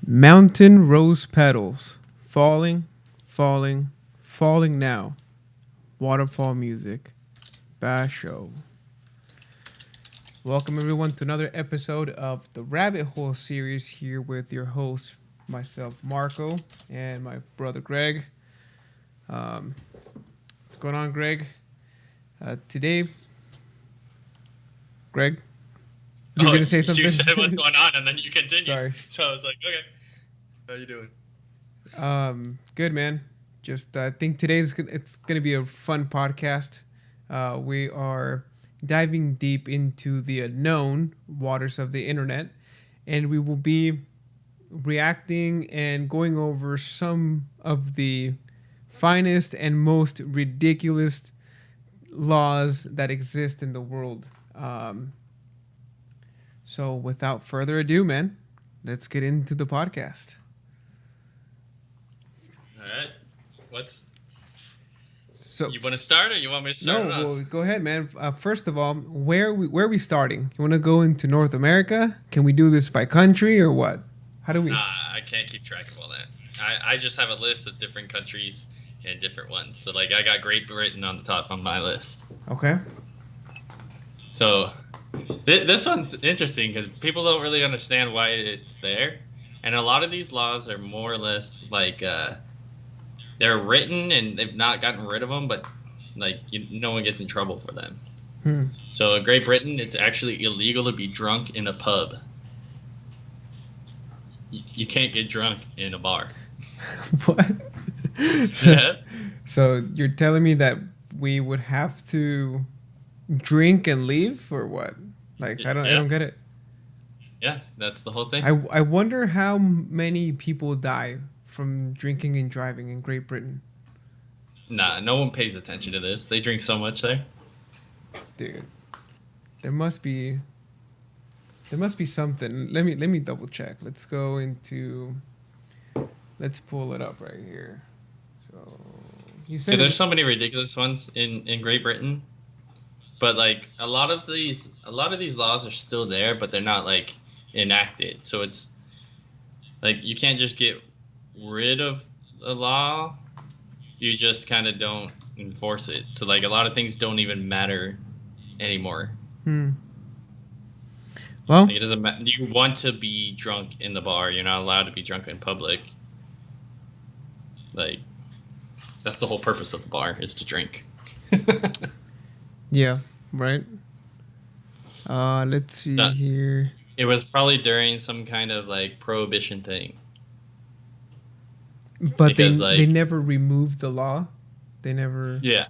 Mountain rose petals, falling, falling, falling now. Waterfall music, Basho. Welcome everyone to another episode of the Rabbit Hole series here with your host, myself, Marco, and my brother Greg. Um, what's going on, Greg? Today, Greg, you were Oh, gonna say you something? said what's going on, and then you continued. Sorry. So I was like, okay, how you doing? Good man. Just I think today's it's gonna be a fun podcast. We are diving deep into the unknown waters of the internet, and we will be reacting and going over some of the finest and most ridiculous laws that exist in the world. So, without further ado, man, let's get into the podcast. All right, what's So, you want to start, or you want me to start no, it off? well, go ahead, man. First of all, where are we starting? You want to go into North America? Can we do this by country or what? How do we? I can't keep track of all that. I just have a list of different countries and different ones. So like I got Great Britain on the top on my list. Okay. So this one's interesting because people don't really understand why it's there, and a lot of these laws are more or less like they're written and they've not gotten rid of them, but like no one gets in trouble for them. So in Great Britain, it's actually illegal to be drunk in a pub. You can't get drunk in a bar. What? Yeah. So you're telling me that we would have to drink and leave, or what? Like I Yeah. don't get it. Yeah, that's the whole thing. I wonder how many people die from drinking and driving in Great Britain, Nah, no one pays attention to this. They drink so much there. dude. There must be something. Let me double check. Let's go into. Let's pull it up right here. So you Dude, said there's so many ridiculous ones in Great Britain, but like a lot of these laws are still there, but they're not like enacted. So it's like you can't just get rid of a law, you just kind of don't enforce it. So like a lot of things don't even matter anymore. Well, Like, it doesn't matter. You want to be drunk in the bar, you're not allowed to be drunk in public. Like that's the whole purpose of the bar, is to drink. yeah, right. Let's see So- here. It was probably during some kind of like prohibition thing. But because, they like- never removed the law. They never. Yeah.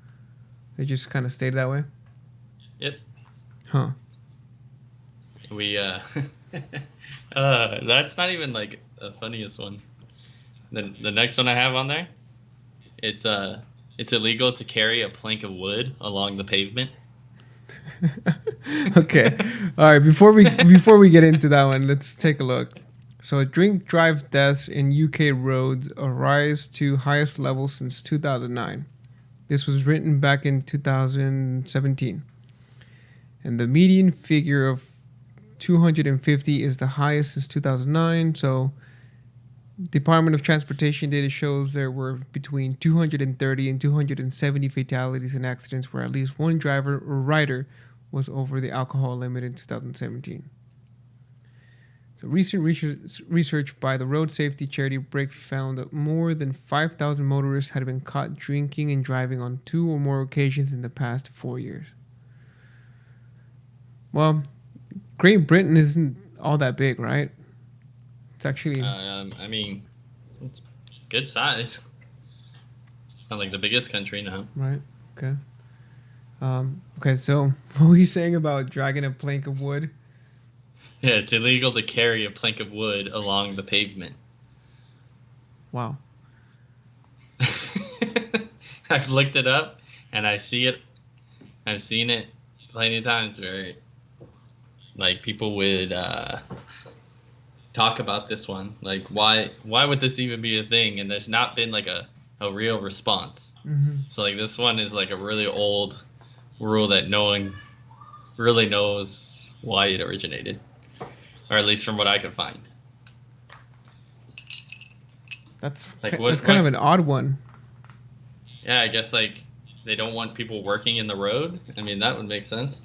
They just kind of stayed that way. Yep. Huh. We that's not even like the funniest one. The next one I have on there, it's illegal to carry a plank of wood along the pavement. Okay. All right. Before we get into that one, let's take a look. So, drink drive deaths in UK roads arise to highest level since 2009. This was written back in 2017, and the median figure of 250 is the highest since 2009. So, Department of Transportation data shows there were between 230 and 270 fatalities in accidents where at least one driver or rider was over the alcohol limit in 2017. So recent research by the road safety charity Break found that more than 5,000 motorists had been caught drinking and driving on 2 or more occasions in the past 4 years. Well, Great Britain isn't all that big, right? It's actually... I mean, it's good size. It's not like the biggest country now. Right. Okay. Okay. So, what were you saying about dragging a plank of wood? Yeah, it's illegal to carry a plank of wood along the pavement. Wow. I've looked it up and I see it. I've seen it plenty of times where like people would talk about this one. Like why would this even be a thing? And there's not been like a real response. Mm-hmm. So like this one is like a really old rule that no one really knows why it originated. Or at least from what I could find. That's Like that's what? kind of What? an odd one. Yeah, I guess like they don't want people working in the road. I mean, that would make sense.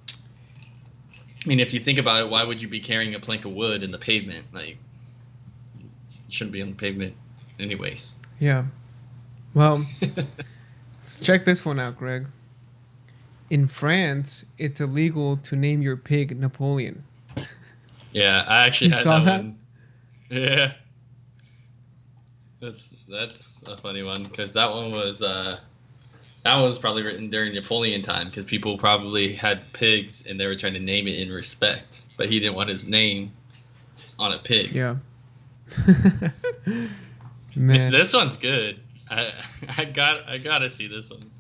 I mean, if you think about it, why would you be carrying a plank of wood in the pavement? Like, it shouldn't be on the pavement, anyways. Yeah. Well, check this one out, Greg. In France, it's illegal to name your pig Napoleon. Yeah, I actually You had saw that that? one. Yeah, that's a funny one because that one was probably written during Napoleon time because people probably had pigs and they were trying to name it in respect, but he didn't want his name on a pig. Yeah. Man. This one's good. I I gotta see this one.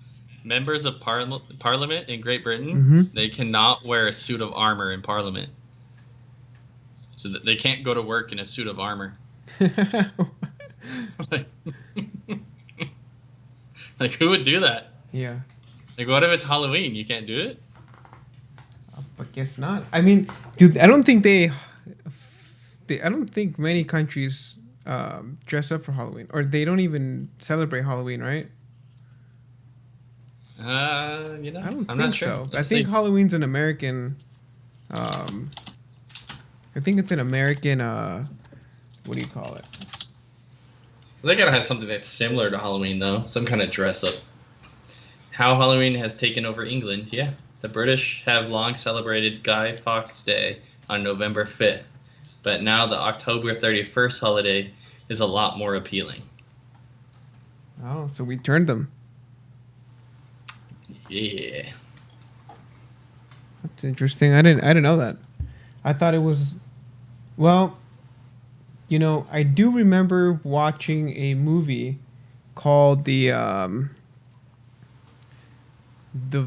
Members of Parliament in Great Britain, Mm-hmm. they cannot wear a suit of armor in Parliament, so that they can't go to work in a suit of armor. like, like, who would do that? Yeah. Like, what if it's Halloween? You can't do it. But guess not. I mean, dude, I don't think I don't think many countries dress up for Halloween, or they don't even celebrate Halloween, right? I I don't I'm not think sure. so. I Let's think see. Halloween's an American. Um, I think it's an American. What do you call it? They gotta have something that's similar to Halloween, though. Some kind of dress up. How Halloween has taken over England, yeah. The British have long celebrated Guy Fawkes Day on November 5th, but now the October 31st holiday is a lot more appealing. Oh, so we turned them. Yeah. That's interesting. I didn't know that. I thought it was. Well, I do remember watching a movie called The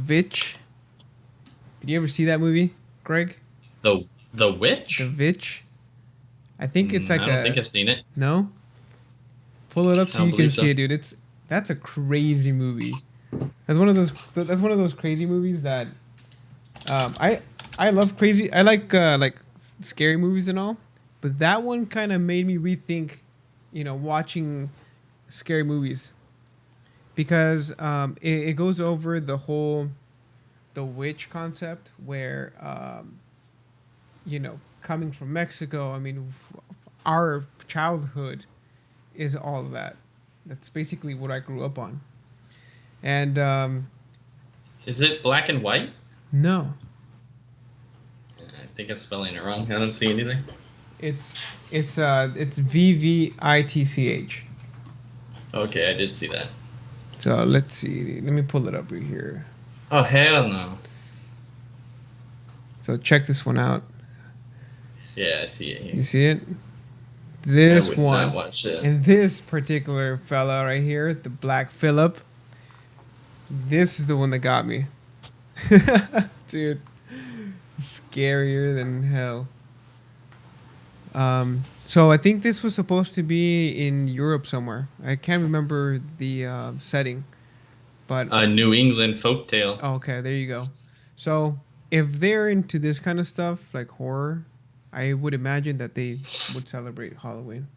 Witch. Did you ever see that movie, Greg? The Witch? The Witch. I think it's like I don't think I've seen it. no. Pull it up I so don't you can believe see so. it, dude. That's a crazy movie. That's one of those. That's one of those crazy movies that I love crazy. I like scary movies and all, but that one kind of made me rethink, watching scary movies because it goes over the witch concept where coming from Mexico. I mean, our childhood is all of that. That's basically what I grew up on. And Is it black and white? no, I think I'm spelling it wrong. I don't see anything. it's VVITCH. Okay, I did see that. So let's see. Let me pull it up right here. Oh, hell no. So check this one out. Yeah, I see it You here. see it? I This would one. not watch it. And this particular fella right here, the Black Phillip. This is the one that got me. Dude. Scarier than hell. So I think this was supposed to be in Europe somewhere. I can't remember the setting. But A New England folktale. oh, okay, there you go. So if they're into this kind of stuff, like horror, I would imagine that they would celebrate Halloween.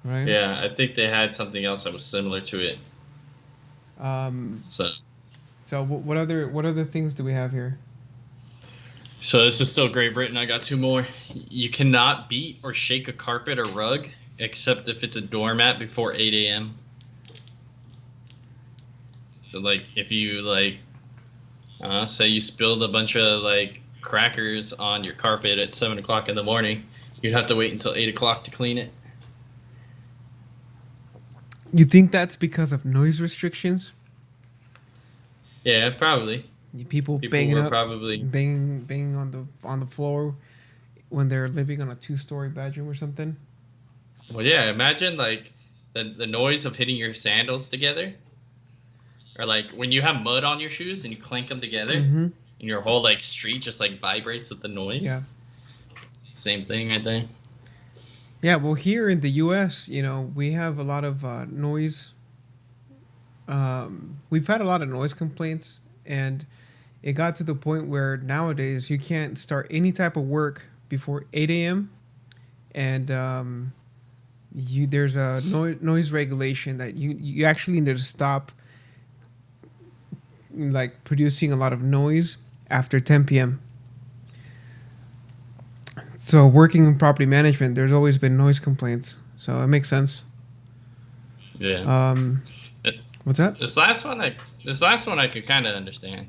Right? Yeah, I think they had something else that was similar to it. Um, So, so what other things do we have here? so this is still Great Britain. I got two more. You cannot beat or shake a carpet or rug except if it's a doormat before 8 a.m. So, like, if you say you spilled a bunch of crackers on your carpet at 7 o'clock in the morning, you'd have to wait until 8 o'clock to clean it. You think that's because of noise restrictions? Yeah, probably. People People banging were up, probably. banging on the floor when they're living on a 2-story bedroom or something. Well, yeah. Imagine the noise of hitting your sandals together, or when you have mud on your shoes and you clank them together, Mm-hmm. and your whole street just vibrates with the noise. Yeah. Same thing, I think. Yeah, well, here in the U.S., we have a lot of noise. We've had a lot of noise complaints, and it got to the point where nowadays you can't start any type of work before 8 a.m. and you there's a noise regulation that you actually need to stop like producing a lot of noise after 10 p.m. So working in property management, there's always been noise complaints. So it makes sense. Yeah. Um, It- what's that? this last one I could kind of understand.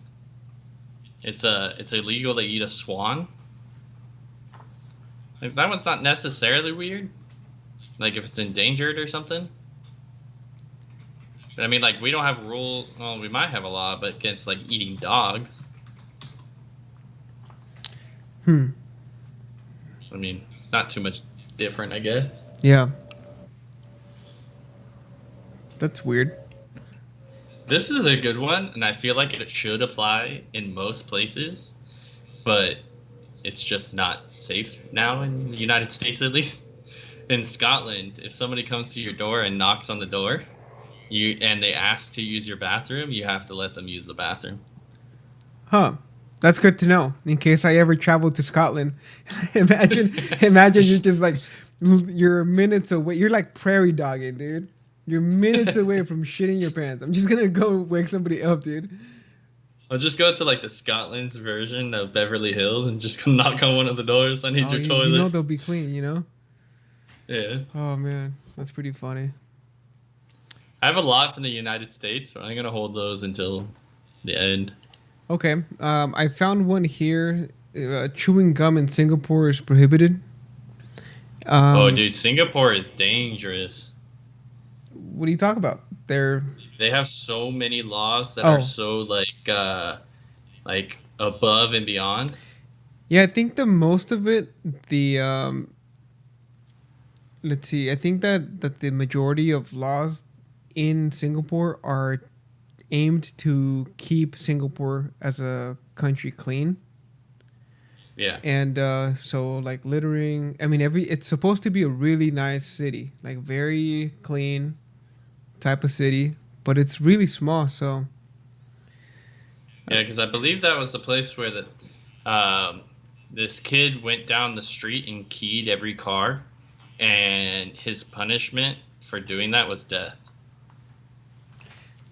It's illegal to eat a swan. Like that one's not necessarily weird. Like if it's endangered or something. But I mean, like we don't have rule. Well, we might have a law, but against like eating dogs. Hmm. I mean, it's not too much different, I guess. Yeah. That's weird. This is a good one, and I feel like it should apply in most places, but it's just not safe now in the United States, at least. In Scotland, if somebody comes to your door and knocks on the door, and they ask to use your bathroom, you have to let them use the bathroom. Huh. That's good to know. In case I ever travel to Scotland, imagine you're just like you're minutes away. You're like prairie dogging, dude. You're minutes away from shitting your pants. I'm just gonna go wake somebody up, dude. I'll just go to like the Scotland's version of Beverly Hills and just come knock on one of the doors. I need Oh, your you know toilet. they'll be clean, you know? Yeah. Oh man, that's pretty funny. I have a lot from the United States, so I'm gonna hold those until the end. Okay, I found one here. Chewing gum in Singapore is prohibited. Oh, Um, dude, Singapore is dangerous. what do you talk about? They're They have so many laws that are oh so like above and beyond. yeah, I think the most of it, the let's see, I think that the majority of laws in Singapore are aimed to keep Singapore as a country clean. Yeah. And so like littering, I mean every it's supposed to be a really nice city, like very clean type of city, but it's really small, so Yeah, because I believe that was the place where this kid went down the street and keyed every car, and his punishment for doing that was death.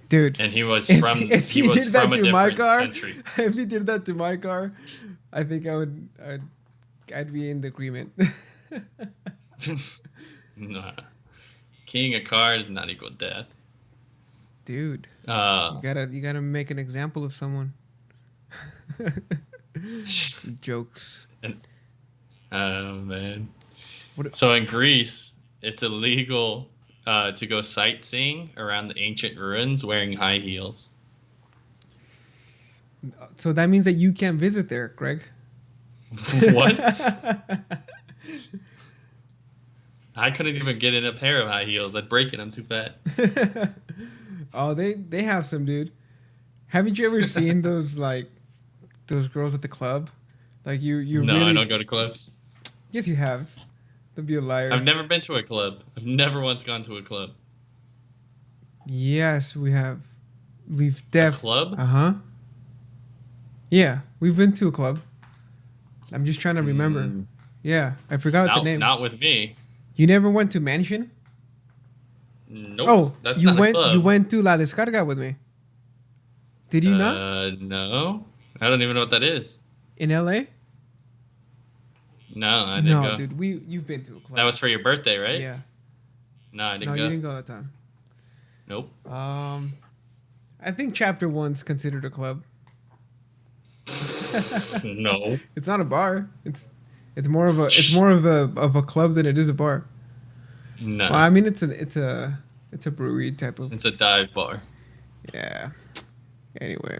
dude, And he was if he he was did that from a to my different car, country. if he did that to my car, I think I'd be in the agreement. Nah. Keying a car does not equal death. Dude, Uh, you gotta make an example of someone. Jokes. oh man. What? So in Greece, it's illegal to go sightseeing around the ancient ruins wearing high heels. So that means that you can't visit there, Greg. What? I couldn't even get in a pair of high heels. I'd break it. I'm too fat. Oh, they have some, dude. Haven't you ever seen those like those girls at the club? Like you No, really I don't go to clubs. yes you have. Don't be a liar. I've never been to a club. I've never once gone to a club. Yes, we have. We've A club? Uh-huh. Yeah, we've been to a club. I'm just trying to remember. Mm, Yeah, I forgot the name. not with me. You never went to Mansion? Nope. Oh, That's you not a went club. you went to La Descarga with me. Did you not? No. I don't even know what that is. In LA? No, I didn't No, go. dude, you've been to a club. That was for your birthday, right? Yeah. No, I No, didn't you go. didn't go that time. Nope. I think Chapter One's considered a club. No. It's not a bar. It's more of a club than it is a bar. No. Well, I mean it's a brewery type of It's a dive bar. yeah. Anyway.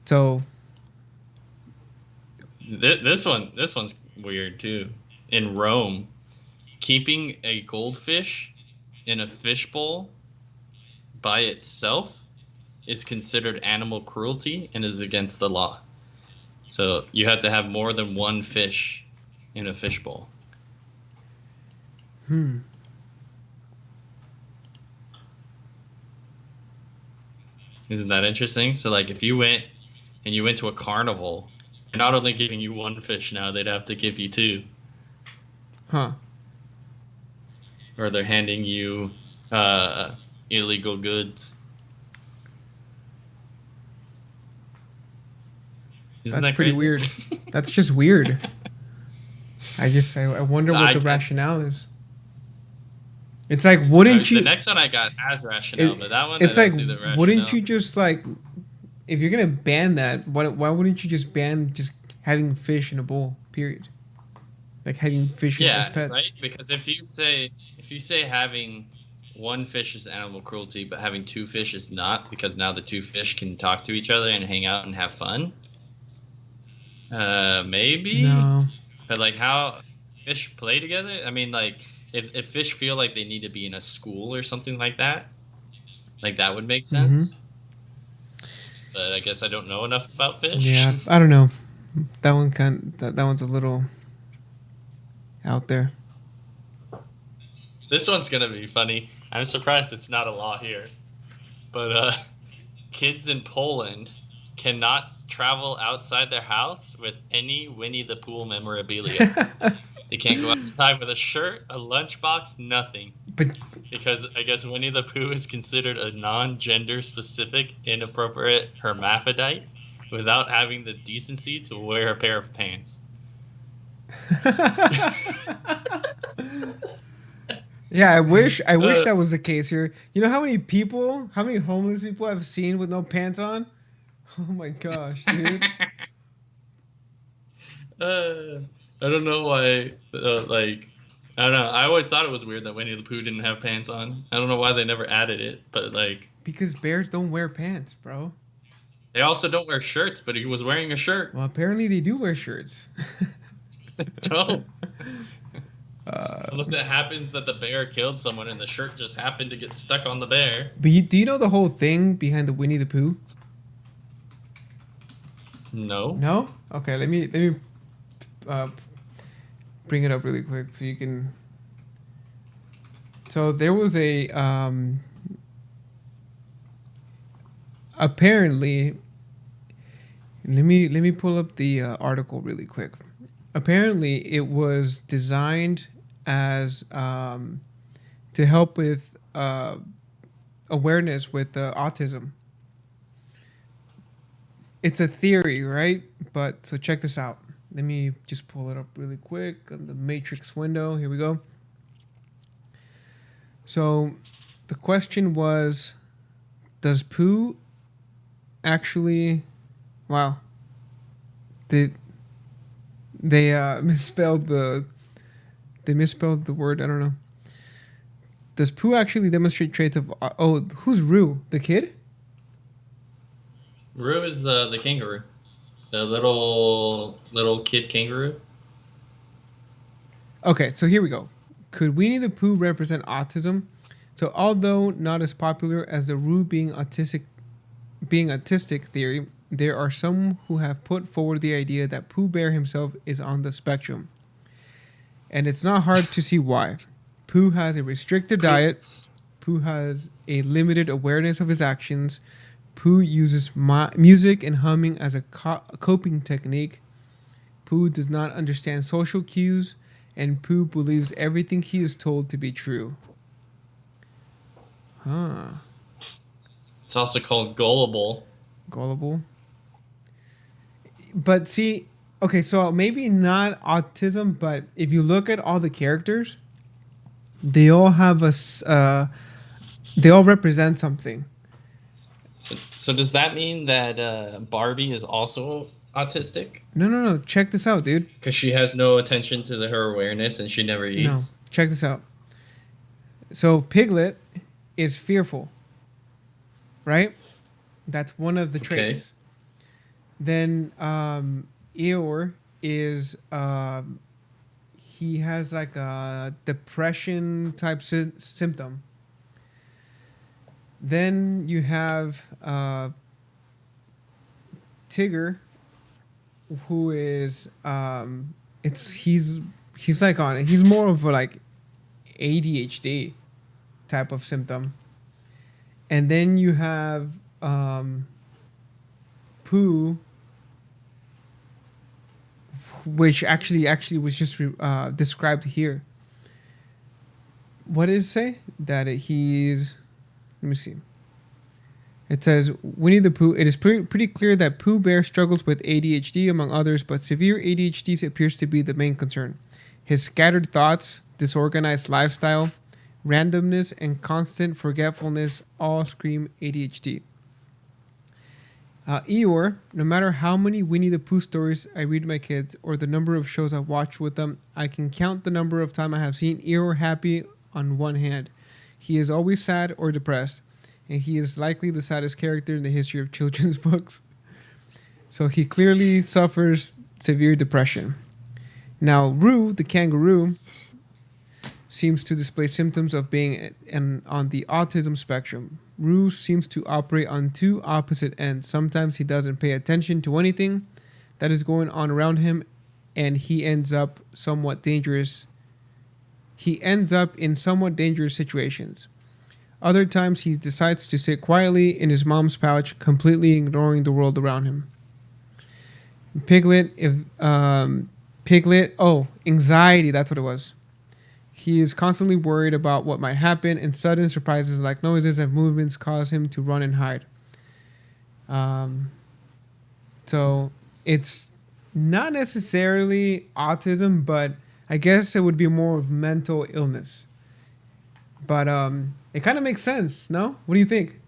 So This one's weird too. In Rome, keeping a goldfish in a fishbowl by itself is considered animal cruelty and is against the law. So you have to have more than one fish in a fishbowl. Isn't that interesting? So like if you went to a carnival They're not only giving you one fish now, they'd have to give you two, Huh. or they're handing you uh, illegal goods. Isn't That's that pretty crazy? weird. That's just weird. I wonder what I, the rationale is. It's like, wouldn't the you? next one I got has rationale, It, but that one I it's don't like, see the wouldn't rationale. you just like, if you're gonna ban that, why wouldn't you just ban just having fish in a bowl? Period. Like having fish as Yeah, right. pets. Because if you say having one fish is animal cruelty, but having two fish is not, because now the two fish can talk to each other and hang out and have fun. Maybe. No. But like how fish play together? I mean, like if fish feel like they need to be in a school or something like that would make Mm-hmm. sense. But I guess I don't know enough about fish. Yeah, I don't know. That one's a little out there. This one's gonna be funny. I'm surprised it's not a law here. But kids in Poland cannot travel outside their house with any Winnie the Pooh memorabilia. They can't go outside with a shirt, a lunchbox, nothing. But Because I guess Winnie the Pooh is considered a non-gender specific, inappropriate hermaphrodite without having the decency to wear a pair of pants. yeah, I wish Uh, that was the case here. You know how many homeless people I've seen with no pants on? Oh my gosh, dude. I don't know why. I don't know. I always thought it was weird that Winnie the Pooh didn't have pants on. I don't know why they never added it, but like Because bears don't wear pants, bro. they also don't wear shirts. But he was wearing a shirt. Well, apparently they do wear shirts. Don't. uh, Unless it happens that the bear killed someone and the shirt just happened to get stuck on the bear. but do you know the whole thing behind the Winnie the Pooh? No. No? Okay, let me uh, bring it up really quick so you can. So there was a apparently. Let me pull up the article really quick. Apparently, it was designed as to help with awareness with autism. It's a theory, right? But so check this out. Let me just pull it up really quick on the matrix window. Here we go. So the question was, does poo actually, wow, did they misspelled the word, I don't know. Does poo actually demonstrate traits of oh, who's Rue? The kid? Roo is the kangaroo, the little kid kangaroo. Okay, so here we go. Could Winnie the Pooh represent autism? So although not as popular as the Rue being autistic theory, there are some who have put forward the idea that Pooh Bear himself is on the spectrum. And it's not hard to see why. Pooh has a restricted Could diet. Pooh has a limited awareness of his actions. Pooh uses music and humming as a coping technique. Pooh does not understand social cues, and Pooh believes everything he is told to be true. Huh. It's also called gullible. Gullible. But see, okay, so maybe not autism, but if you look at all the characters, they all have they all represent something. So does that mean that Barbie is also autistic? No, no, no. Check this out, dude. Because she has no attention to her awareness and she never No, eats. check this out. So Piglet is fearful, right? That's one of the Okay. traits. Then Eeyore is he has like a depression type symptom. Then you have Tigger, who is it's he's like on he's more of a like ADHD type of symptom. And then you have Pooh, which actually was just described here. What did it say? That he's. Let me see. It says Winnie the Pooh. It is pretty clear that Pooh Bear struggles with ADHD among others, but severe ADHD appears to be the main concern. His scattered thoughts, disorganized lifestyle, randomness, and constant forgetfulness all scream ADHD. Eeyore, no matter how many Winnie the Pooh stories I read to my kids or the number of shows I've watched with them, I can count the number of times I have seen Eeyore happy on one hand. He is always sad or depressed, and he is likely the saddest character in the history of children's books. So he clearly suffers severe depression. Now, Roo, the kangaroo, seems to display symptoms of being on the autism spectrum. Roo seems to operate on two opposite ends. Sometimes he doesn't pay attention to anything that is going on around him, and he ends up in somewhat dangerous situations. Other times he decides to sit quietly in his mom's pouch, completely ignoring the world around him. Piglet, anxiety, that's what it was. He is constantly worried about what might happen, and sudden surprises like noises and movements cause him to run and hide. So it's not necessarily autism, but I guess it would be more of mental illness. But it kind of makes sense, no? What do you think?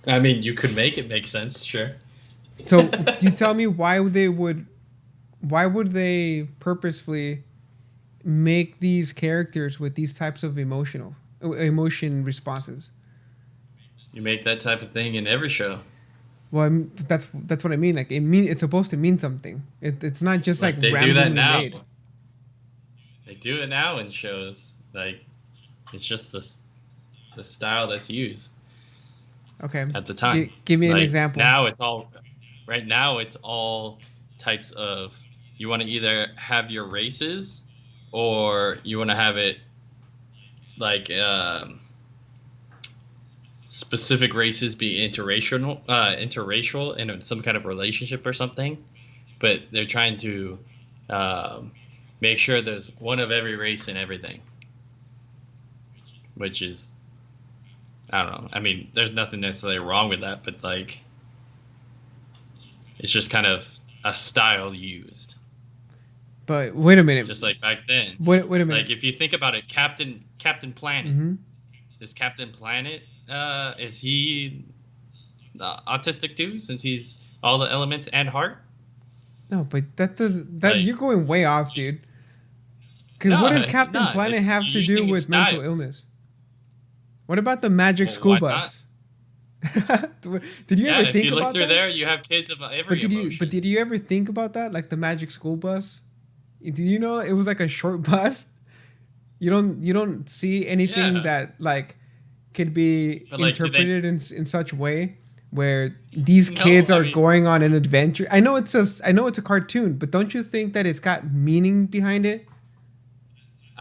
I mean, you could make it make sense, sure. So you tell me why would they purposefully make these characters with these types of emotion responses? You make that type of thing in every show. Well, that's what I mean. Like it's supposed to mean something. It's not just like they do that now. made. They do it now in shows. Like it's just the style that's used. Okay. At the time. Give me an example. Now it's all types of. You want to either have your races, or you want to have it like specific races be interracial in some kind of relationship or something, but they're trying to make sure there's one of every race in everything, which is, I don't know. I mean, there's nothing necessarily wrong with that, but like, it's just kind of a style used. But wait a minute. Just like back then. Wait a minute. Like if you think about it, Captain Planet. Mm-hmm. Is Captain Planet? Is he autistic too? Since he's all the elements and heart. No, but you're going way off, dude. Because what does Captain Planet have to do with mental illness? What about the magic school bus? Did you ever think about that? If you look through there, you have kids of every emotion. But did you ever think about that? Like the magic school bus? Did you know it was like a short bus? You don't see anything that like could be interpreted in such a way where these kids are going on an adventure. I know it's a cartoon, but don't you think that it's got meaning behind it?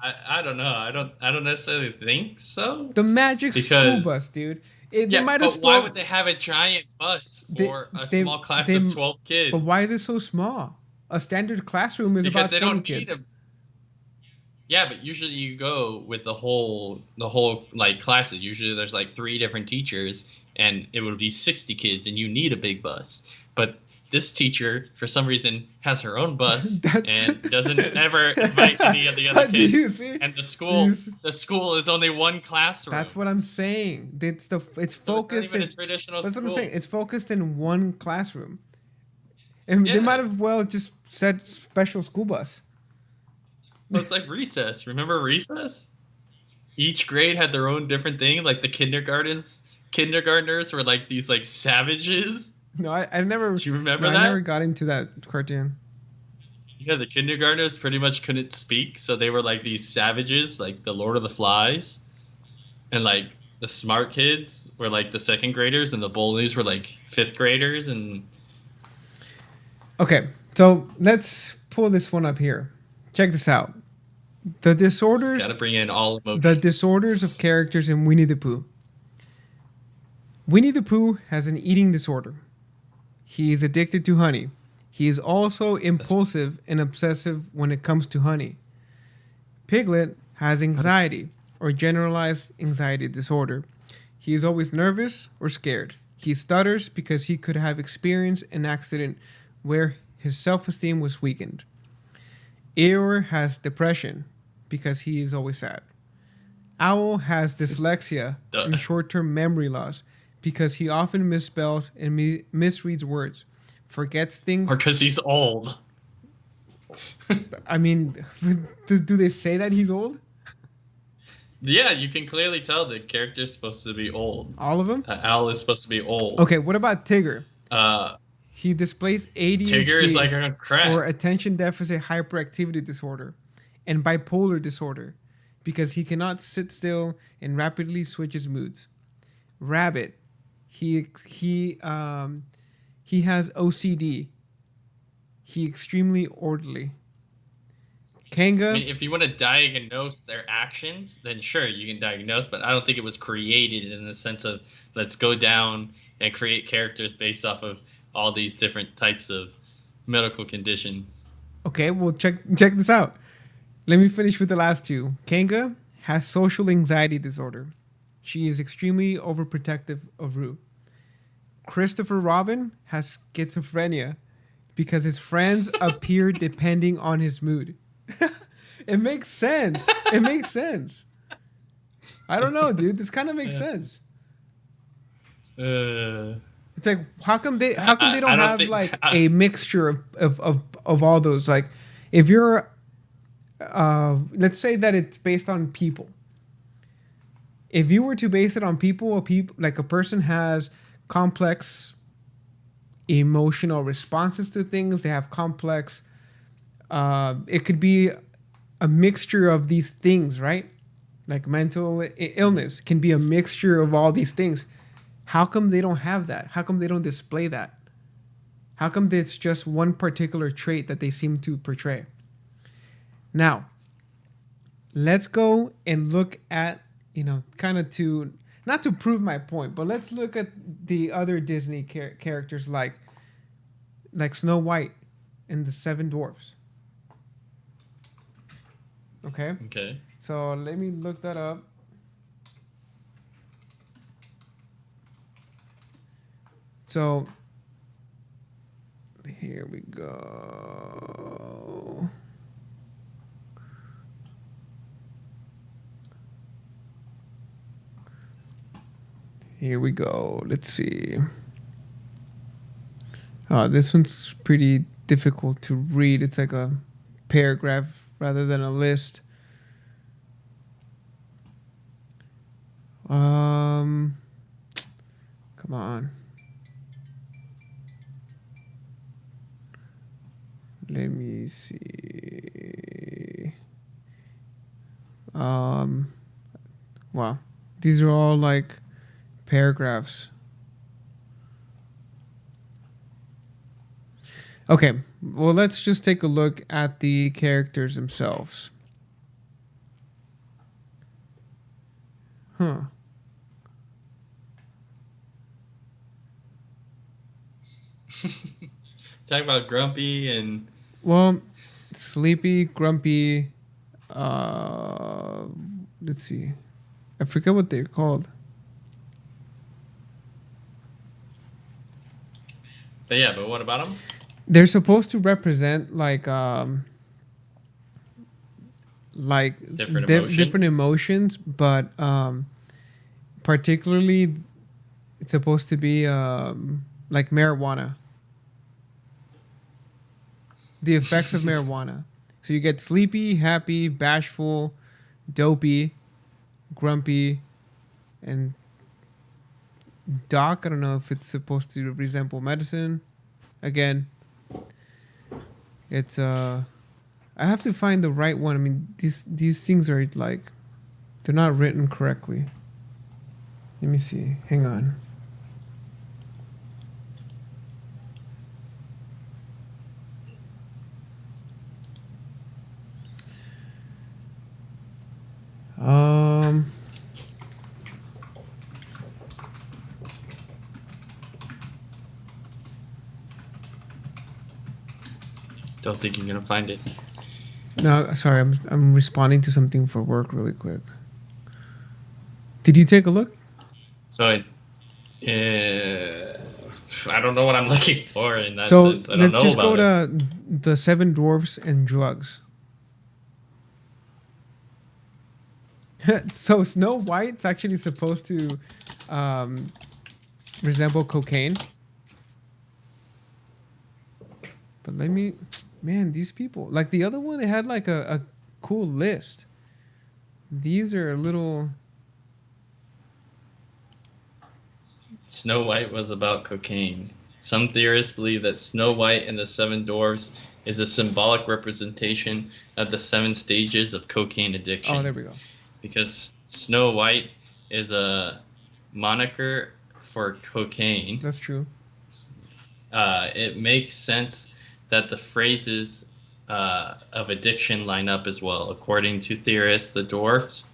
I don't know. I don't necessarily think so. The magic school bus, dude. Why would they have a giant bus for a small class of 12 kids? But why is it so small? A standard classroom is about 20 kids. Yeah, but usually you go with the whole like classes. Usually there's like 3 different teachers, and it would be 60 kids, and you need a big bus. But this teacher, for some reason, has her own bus and doesn't ever invite any of the other kids. You see? And the school is only one classroom. That's what I'm saying. It's focused. It's not even a traditional that's school. What I'm saying. It's focused in one classroom. And they might have well just said special school bus. Well, it's like recess. Remember recess? Each grade had their own different thing. Like the kindergartners were like these like savages. No, I never. Do you remember that? I never got into that cartoon. Yeah, the kindergartners pretty much couldn't speak, so they were like these savages, like the Lord of the Flies, and like the smart kids were like the second graders, and the bullies were like 5th graders, and. Okay, so let's pull this one up here. Check this out. The disorders. Gotta bring in all emotions. The disorders of characters in Winnie the Pooh. Winnie the Pooh has an eating disorder. He is addicted to honey. He is also impulsive and obsessive when it comes to honey. Piglet has anxiety or generalized anxiety disorder. He is always nervous or scared. He stutters because he could have experienced an accident where his self esteem was weakened. Eeyore has depression because he is always sad. Owl has dyslexia and short term memory loss because he often misspells and misreads words, forgets Or things. because he's old. I mean, do they say that he's old? Yeah, you can clearly tell the character's supposed to be old. All of them? Owl is supposed to be old. Okay, what about Tigger? Uh, He displays Tigger is like ADHD a crack. or attention deficit hyperactivity disorder and bipolar disorder because he cannot sit still and rapidly switches moods. Rabbit, he has OCD. He extremely orderly. Kanga, I mean, if you want to diagnose their actions, then sure, you can diagnose, but I don't think it was created in the sense of let's go down and create characters based off of all these different types of medical conditions. okay, well check this out. Let me finish with the last two. Kanga has social anxiety disorder. She is extremely overprotective of Rue. Christopher Robin has schizophrenia because his friends appear depending on his mood. It makes sense. It makes sense. I don't know, dude. This kind of makes sense. It's like how come they don't have like a mixture of all those? Like if you're let's say that it's based on people. If you were to base it on people, like a person has complex emotional responses to things. They have complex. It could be a mixture of these things, right? Like mental illness can be a mixture of all these things. How come they don't have that? How come they don't display that? How come it's just one particular trait that they seem to portray? Now, let's go and look at, kind of to, not to prove my point, but let's look at the other Disney characters like Snow White and the Seven Dwarfs. Okay? Okay. So let me look that up. So here we go. Here we go. Let's see. This one's pretty difficult to read. It's like a paragraph rather than a list. Come on. Let me see. Wow. These are all like paragraphs. Okay, well, let's just take a look at the characters themselves. Huh. Talk about Grumpy and... Well, Sleepy, Grumpy, let's see. I forget what they're called. But what about them? They're supposed to represent like different emotions, but particularly it's supposed to be like marijuana. The effects of marijuana. So you get sleepy, happy, bashful, dopey, grumpy, and doc. I don't know if it's supposed to resemble medicine. Again, it's I have to find the right one. I mean, these things are like they're not written correctly. Let me see. Hang on. Don't think you're gonna find it. No, sorry, I'm responding to something for work really quick. Did you take a look? So I don't know what I'm looking for in that So sense. I don't let's know just go about it. to the Seven Dwarfs and drugs. So Snow White's actually supposed to um, resemble cocaine. But let me, man, these people, like the other one, they had like a cool list. These are a little. Snow White was about cocaine. Some theorists believe that Snow White and the Seven Dwarfs is a symbolic representation of the seven stages of cocaine Oh, there addiction. we go. Because Snow White is a moniker for cocaine, That's true. it makes sense that the phrases of addiction line up as well. According to theorists, the dwarfs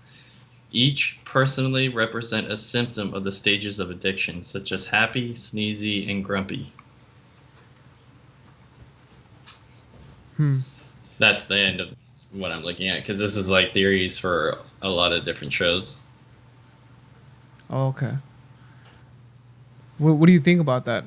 each personally represent a symptom of the stages of addiction, such as happy, sneezy, and grumpy. Hmm. That's the end of what I'm looking at, because this is like theories for a lot of different shows. Oh, okay. What do you think about that?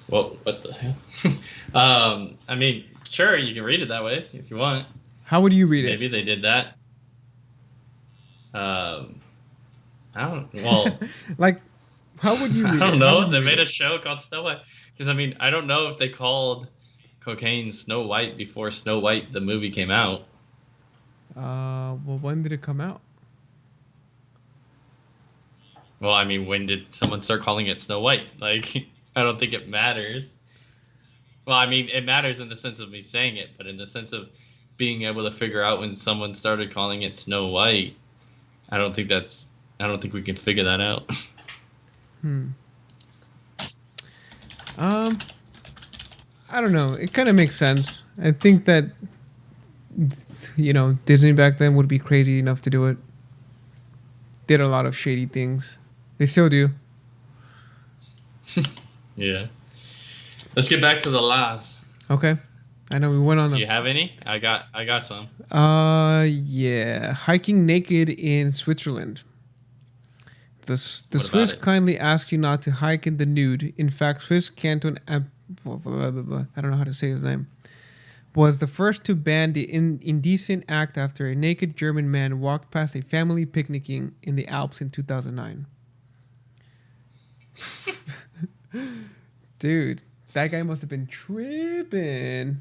Well, what the hell? I mean, sure, you can read it that way if you want. How would you read Maybe they did that. Um, I don't. Well, it? Like, how would you I read don't it? How would know. you They read made it? a show called Snow White. Because I mean, I don't know if they called cocaine Snow White before Snow White the movie came out. Well, when did it come out? Well, I mean, when did someone start calling it Snow White? Like, I don't think it matters. Well, I mean, it matters in the sense of me saying it, but in the sense of being able to figure out when someone started calling it Snow White, I don't think that's. I don't think we can figure that out. Hmm. Um, I don't know. It kind of makes sense. I think that Disney back then would be crazy enough to do it. Did a lot of shady things. They still do. Yeah. Let's get back to the laws. Okay. I know we went on Do a. you have any? I got some. Yeah. Hiking naked in Switzerland. The What about Swiss it? kindly ask you not to hike in the nude. In fact, Swiss canton. Blah, blah, blah, blah. I don't know how to say his name. Was the first to ban the indecent act after a naked German man walked past a family picnicking in the Alps in 2009. Dude, that guy must have been tripping.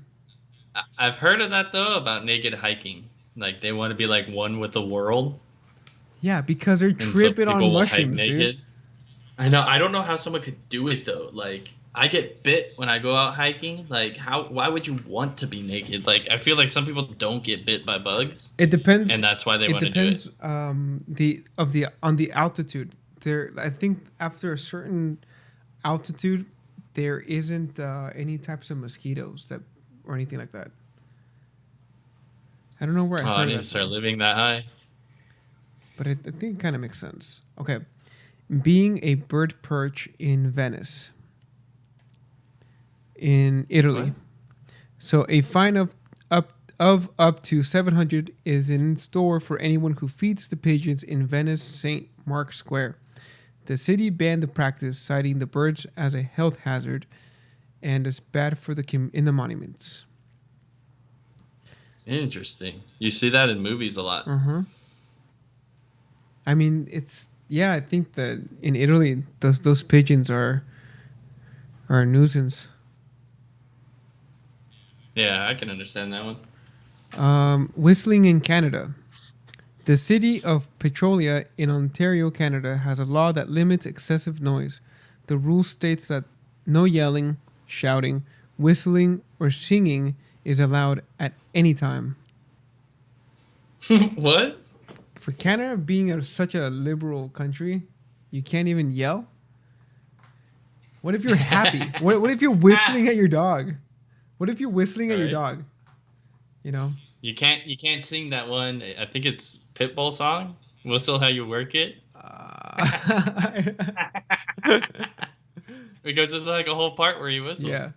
I've heard of that though about naked hiking. Like they want to be like one with the world, Yeah, because they're and so tripping on people will hike mushrooms, dude. naked. I know. I don't know how someone could do it though. Like I get bit when I go out hiking. Like how? Why would you want to be naked? Like I feel like some people don't get bit by bugs, It depends. and that's why they It want to do it. depends. The on the altitude. There, I think after a certain altitude, there isn't any types of mosquitoes that or anything like that. I don't know where I Oh, I heard need to that start from, living that high. but I think it kind of makes sense. Okay, being a bird perch in Venice, in What? Italy. So a fine of up to 700 is in store for anyone who feeds the pigeons in Venice St. Mark Square. The city banned the practice, citing the birds as a health hazard and as bad for the in the monuments. Interesting. You see that in movies a lot. Uh huh. I mean, it's yeah. I think that in Italy, those pigeons are a nuisance. Yeah, I can understand that one. Whistling in Canada. The city of Petrolia in Ontario, Canada, has a law that limits excessive noise. The rule states that no yelling, shouting, whistling, or singing is allowed at any time. What? For Canada being such a liberal country, you can't even yell. What if you're happy? What if you're whistling at your dog? What if you're whistling at All your right. dog? You know? You can't sing that one. I think it's Pitbull song. Whistle how you work it. Uh, because there's like a whole part where he Yeah, whistles.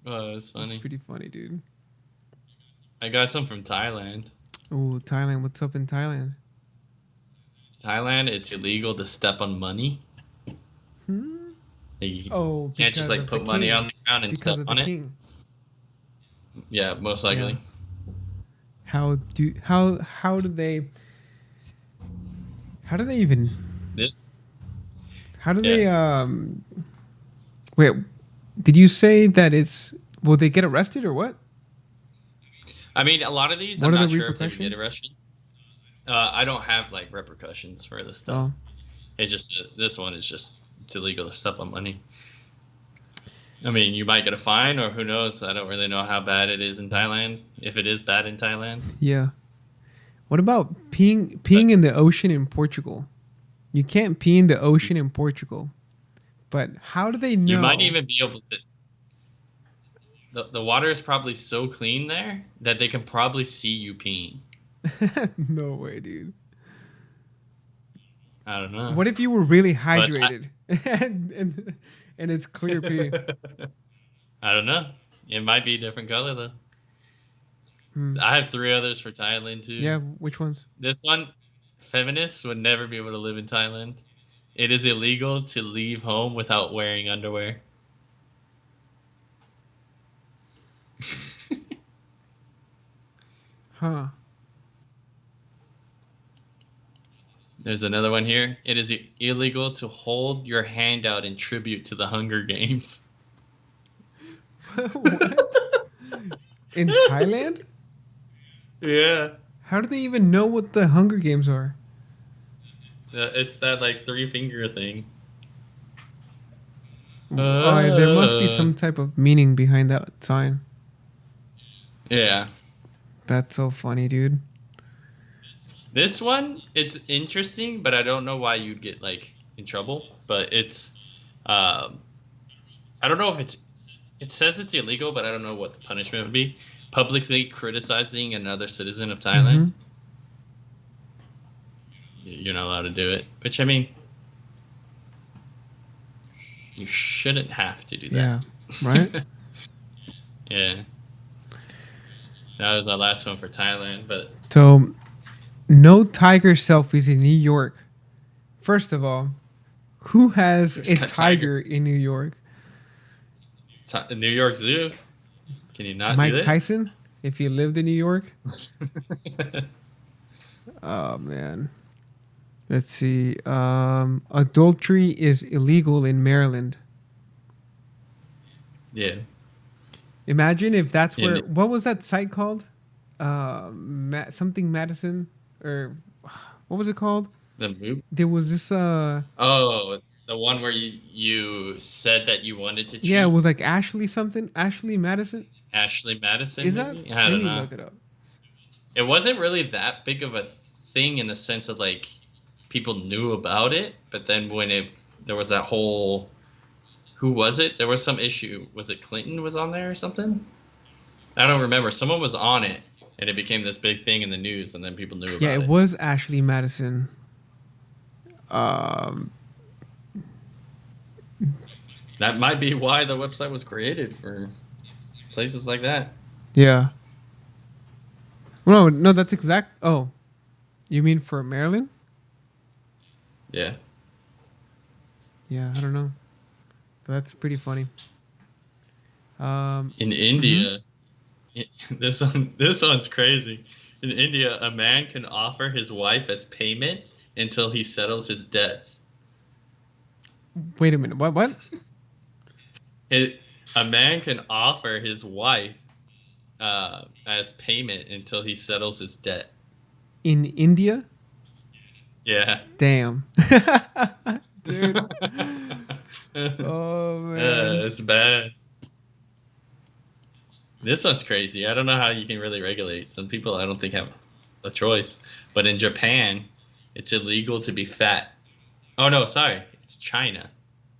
Oh, it's it's funny. pretty funny, dude. I got some from Thailand. Oh, Thailand. What's up in Thailand? Thailand, it's illegal to step on money. Hmm? You Oh, can't just because like of the put money on king. the ground and Because step of the on it. king. Yeah, most Yeah. likely. How do they even This, how do yeah. they wait, did you say that it's will they get arrested or what? I mean, a lot of these, What I'm are the not sure if they would get repercussions? arrested. I don't have like repercussions for this stuff. Oh, It's just this one is just it's illegal to step on money. I mean, you might get a fine, or who knows? I don't really know how bad it is in Thailand. If it is bad in Thailand, yeah. What about peeing but peeing in the ocean in Portugal? You can't pee in the ocean in Portugal. But how do they you might know? even be able to. The water is probably so clean there that they can probably see you peeing. No way, dude. I don't know, What if you were really but hydrated and it's clear pee? I don't know. It might be a different color though. Hmm. I have three others for Thailand too. Yeah, which ones? This one, feminists would never be able to live in Thailand. It is illegal to leave home without wearing underwear. Huh. There's another one here. It is illegal to hold your hand out in tribute to the Hunger Games. What? In Thailand? Yeah. How do they even know what the Hunger Games are? It's that like three finger thing. There must be some type of meaning behind that sign. Yeah. That's so funny, dude. This one, it's interesting, but I don't know why you'd get like in trouble. But it's, um, I don't know if it's. It says it's illegal, but I don't know what the punishment would be. Publicly criticizing another citizen of Mm-hmm. Thailand. You're not allowed to do it. Which I mean, you shouldn't have to do Yeah. that. Right? Yeah. That was our last one for Thailand, but So, no tiger selfies in New York. First of all, who has there's a that tiger. tiger in New York? New York Zoo. Can you not do Mike that? Tyson, if he lived in New York. Oh man. Let's see. Adultery is illegal in Maryland. Yeah. Imagine if that's where. In What was that site called? Something Madison, or what was it called? the movie. There was this. Oh, the one where you said that you wanted to Yeah, it cheat. was like Ashley something. Ashley Madison. Ashley Madison, Is that? maybe? I Let don't me know. look it up. It wasn't really that big of a thing in the sense of like people knew about it, but then when there was that whole who was it? There was some issue. Was it Clinton was on there or something? I don't remember. Someone was on it, and it became this big thing in the news, and then people knew Yeah, about it it. was Ashley Madison. Um, That might be why the website was created for places like that. yeah. No, no, that's exact. Oh, you mean for Maryland? Yeah. Yeah, I don't know. But that's pretty funny. In Mhm. India, this one's crazy. In India, a man can offer his wife as payment until he settles his debts. Wait a minute. What? It, a man can offer his wife as payment until he settles his debt. In India? Yeah. Damn. Dude. Oh man. It's bad. This one's crazy. I don't know how you can really regulate. Some people I don't think have a choice. But in Japan, it's illegal to be fat. Oh no, sorry. It's China.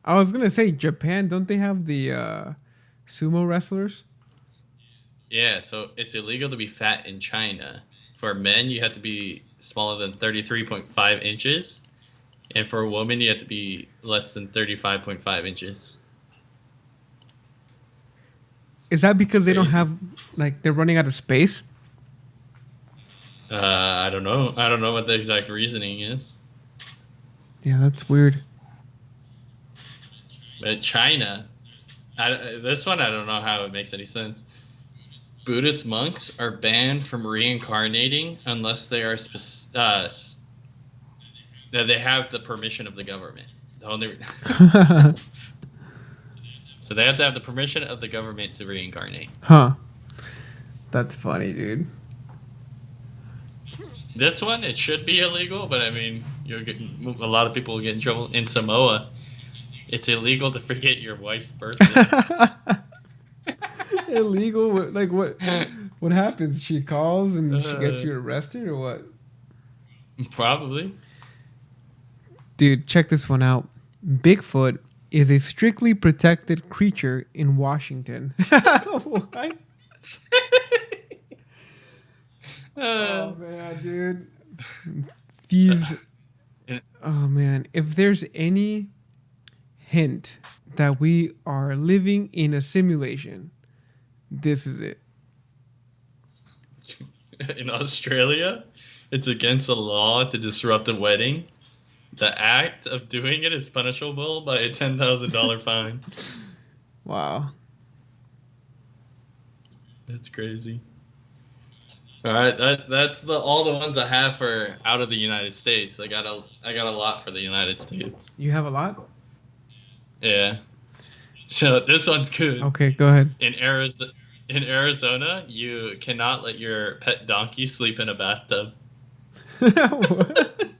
I was gonna say Japan. Don't they have the sumo wrestlers? Yeah, so it's illegal to be fat in China. For men, you have to be smaller than 33.5 inches. And for a woman, you have to be less than 35.5 inches. Is that It's because they don't crazy. have like they're running out of space? I don't know. I don't know what the exact reasoning is. Yeah, that's weird. But China, this one I don't know how it makes any sense. Buddhist monks are banned from reincarnating unless they are that they have the permission of the government. The only so they have to have the permission of the government to reincarnate. Huh. That's funny, dude. This one it should be illegal, but I mean, a lot of people will get in trouble. In Samoa, it's illegal to forget your wife's birthday. Illegal? Like what? What happens? She calls and she gets uh, you arrested, or what? Probably. Dude, check this one out. Bigfoot is a strictly protected creature in Washington. What? uh, Oh man, dude. These. Oh man, if there's any hint that we are living in a simulation, this is it. in Australia, it's against the law to disrupt a wedding. The act of doing it is punishable by a $10,000 fine. Wow. That's crazy. All right, that's all the ones I have for out of the United States. I got a lot for the United States. You have a lot? Yeah. So this one's good. Okay, go ahead. In Arizona, you cannot let your pet donkey sleep in a bathtub. What?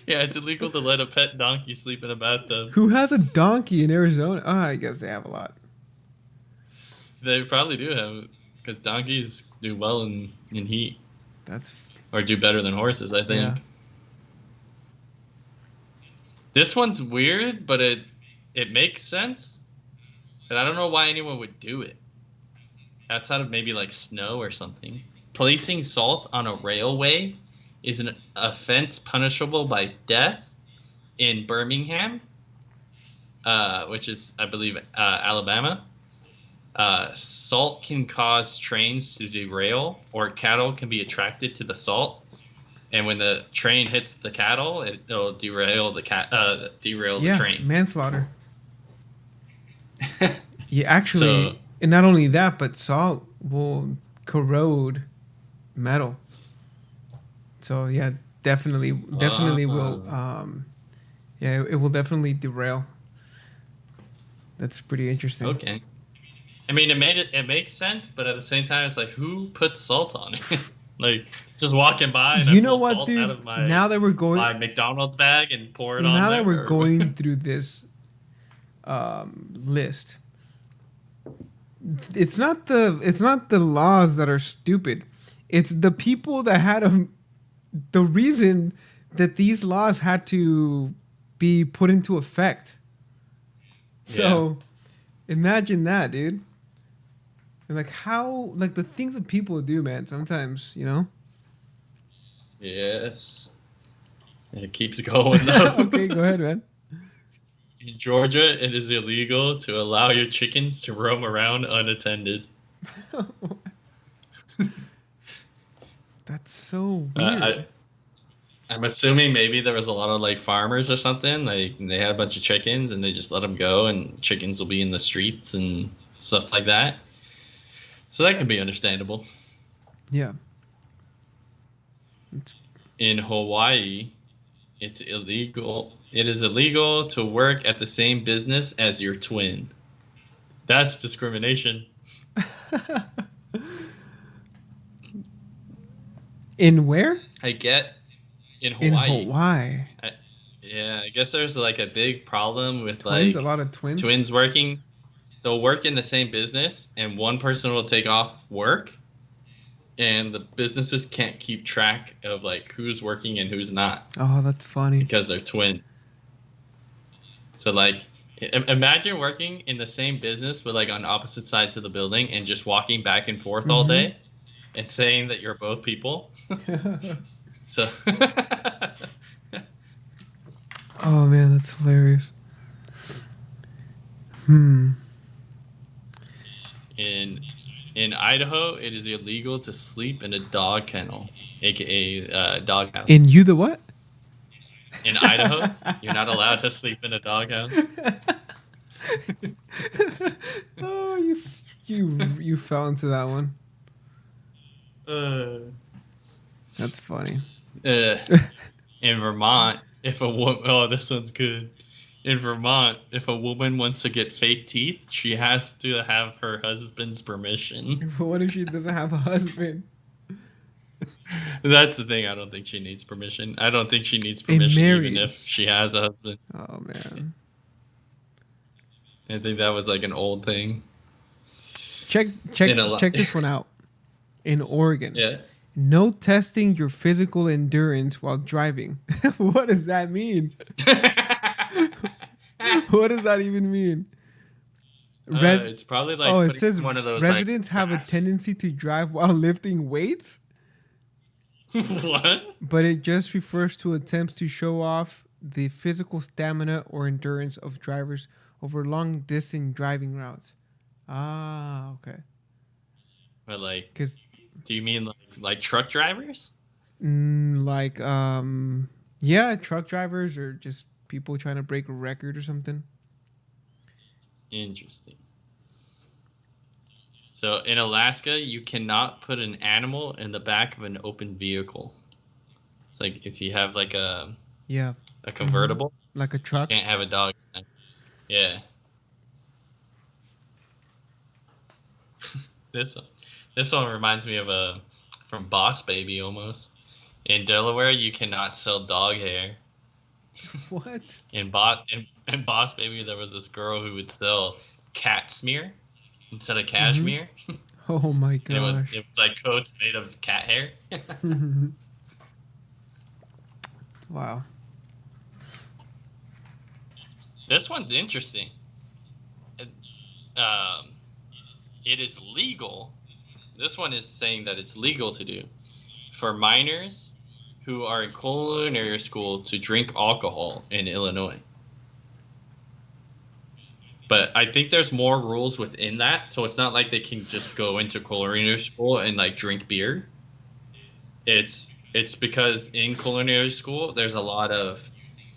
Yeah, it's illegal to let a pet donkey sleep in a bathtub. Who has a donkey in Arizona? Oh, I guess they have a lot. They probably do have, because donkeys do well in heat, That's or do better than horses, I yeah. think. This one's weird, but it makes sense, and I don't know why anyone would do it outside of maybe like snow or something. Placing salt on a railway is an offense punishable by death in Birmingham, which is, I believe, Alabama. Salt can cause trains to derail, or cattle can be attracted to the salt. And when the train hits the cattle, it'll derail the Yeah, train. manslaughter. Yeah, actually, So, and not only that, but salt will corrode metal. So yeah, definitely will. uh, Yeah, it will definitely derail. That's pretty interesting. okay. I mean, it makes sense, but at the same time, it's like, who puts salt on it? Like, just walking by and I You know pull what, salt out dude? of my McDonald's bag and pour it on Now that there. we're Or going through this list, it's not the laws that are stupid. It's the people that had the reason that these laws had to be put into effect. yeah, So imagine that, dude. And like how like the things that people do, man. Sometimes, you know. yes, it keeps going though. Okay, go ahead, man. In Georgia, it is illegal to allow your chickens to roam around unattended. That's so Uh, weird. I'm assuming maybe there was a lot of like farmers or something. Like they had a bunch of chickens and they just let them go, and chickens will be in the streets and stuff like that. So that can be understandable. Yeah. In Hawaii, it's illegal. It is illegal to work at the same business as your twin. That's discrimination. In where? I get in In Hawaii. Hawaii. Yeah, I guess there's like a big problem with Twins, a like lot of twins. twins working. They'll work in the same business, and one person will take off work, and the businesses can't keep track of like who's working and who's not Oh, that's funny. because they're twins. So like, imagine working in the same business but like on opposite sides of the building and just walking back and forth all Mm-hmm. day and saying that you're both people. So Oh man, that's hilarious. Hmm. in in Idaho, it is illegal to sleep in a dog kennel, aka In doghouse. you the what? In Idaho, you're not allowed to sleep in a doghouse. Oh, you fell into that one. Uh, That's funny. uh, in Vermont, if a woman, oh, this one's good. In Vermont, if a woman wants to get fake teeth, she has to have her husband's permission. What if she doesn't have a husband? That's the thing. I don't think she needs permission. I don't think she needs And permission even married. if she has a husband. Oh man. I think that was like an old thing. Check check In a lot. check this one out. In Oregon, Yeah. no testing your physical endurance while driving. What does that mean? What does that even mean? It's probably like Oh, it putting says one of those like residents have a fast. tendency to drive while lifting weights, What? but it just refers to attempts to show off the physical stamina or endurance of drivers over long distance driving routes. Ah, okay. But like, Because do you mean like truck drivers? like yeah, truck drivers or just people trying to break a record or something. Interesting. So in Alaska, you cannot put an animal in the back of an open vehicle. It's like if you have like Yeah, a convertible, like a you truck. can't have a dog. Yeah. This one, this one reminds me of a from Boss Baby almost. In Delaware, you cannot sell dog hair. What? In Boss Baby, there was this girl who would sell cat smear instead of Mm-hmm. cashmere. Oh my And gosh. it was like coats made of cat hair. Wow. This one's interesting. Um, it is legal. This one is saying that it's legal to do for minors who are in culinary school to drink alcohol in Illinois. But I think there's more rules within that, so it's not like they can just go into culinary school and like drink beer. It's because in culinary school there's a lot of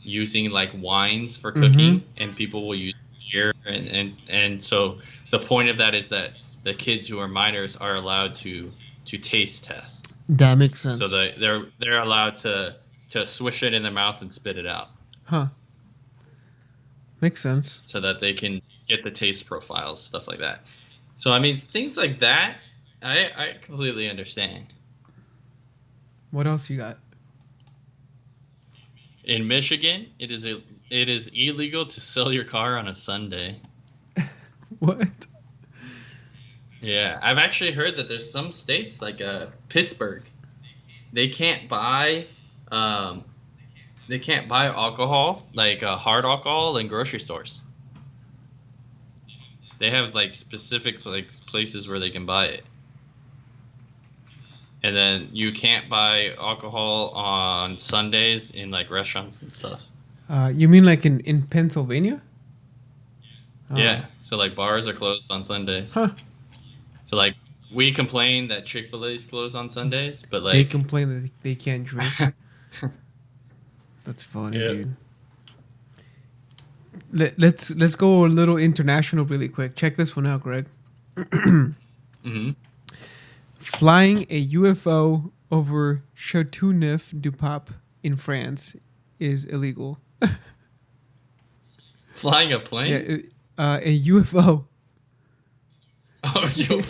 using like wines for Mm-hmm. cooking, and people will use beer, and so the point of that is that the kids who are minors are allowed to taste test, That makes so sense. they're allowed to swish it in their mouth and spit it out, Huh. Makes sense. so that they can get the taste profiles, stuff like that. So I mean, things like that, I completely understand. What else you got? In Michigan, it is illegal to sell your car on a Sunday. What? Yeah, I've actually heard that there's some states like Pittsburgh, they can't buy um, they can't buy alcohol like hard alcohol in grocery stores. They have like specific like places where they can buy it. And then you can't buy alcohol on Sundays in like restaurants and stuff. You mean like in Pennsylvania? Oh. Yeah, so like bars are closed on Sundays. Huh. So like we complain that Chick-fil-A is closed on Sundays, but They like complain that they can't drink. That's funny, yeah. dude. Let's go a little international really quick. Check this one out, Greg. Hmm. Flying a UFO over Châteauneuf-du-Pape in France is illegal. Flying a plane? Yeah, a UFO. Oh, you.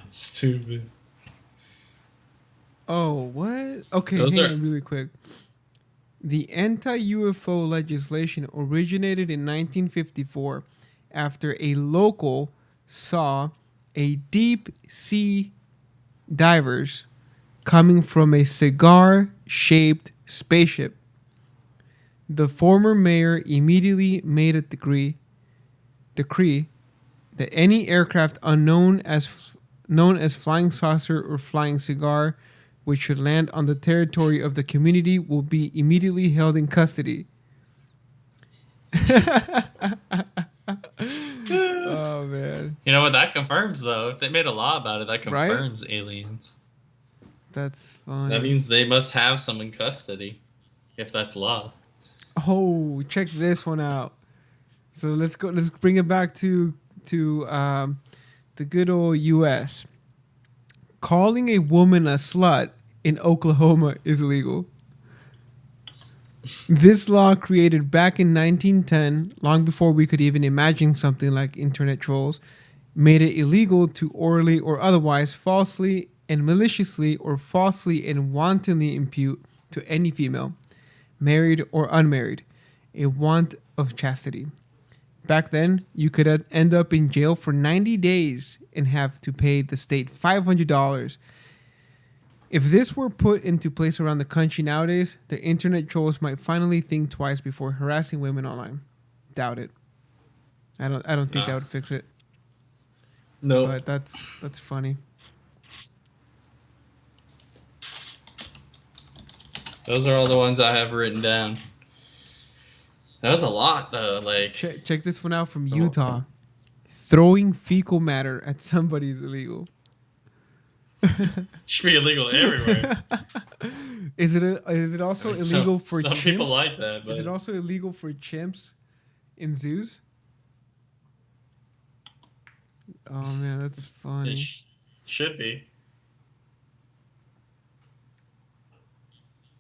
Stupid. Oh, what? Okay, Those hang are on really quick. The anti-UFO legislation originated in 1954 after a local saw a deep sea divers coming from a cigar-shaped spaceship. The former mayor immediately made a decree that any aircraft known as flying saucer or flying cigar, which should land on the territory of the community, will be immediately held in custody. Oh man. You know what that confirms though? If they made a law about it, that Right? confirms aliens. That's That funny. means they must have some in custody, if that's law. Oh, check this one out. So let's go. Let's bring it back to the good old U.S. Calling a woman a slut in Oklahoma is illegal. This law, created back in 1910, long before we could even imagine something like internet trolls, made it illegal to orally or otherwise falsely and maliciously or falsely and wantonly impute to any female, married or unmarried, a want of chastity. Back then, you could end up in jail for 90 days and have to pay the state $500. If this were put into place around the country nowadays, the internet trolls might finally think twice before harassing women online. Doubt it. I don't think that Nah. would fix it. No. But that's funny. Those are all the ones I have written down. That was a lot though. Like Check this one out from Utah. Throwing fecal matter at somebody is illegal. should be illegal everywhere. Is it also I mean, illegal for some chimps? people like that, but Is it also illegal for chimps in zoos? Oh man, that's it funny. should be.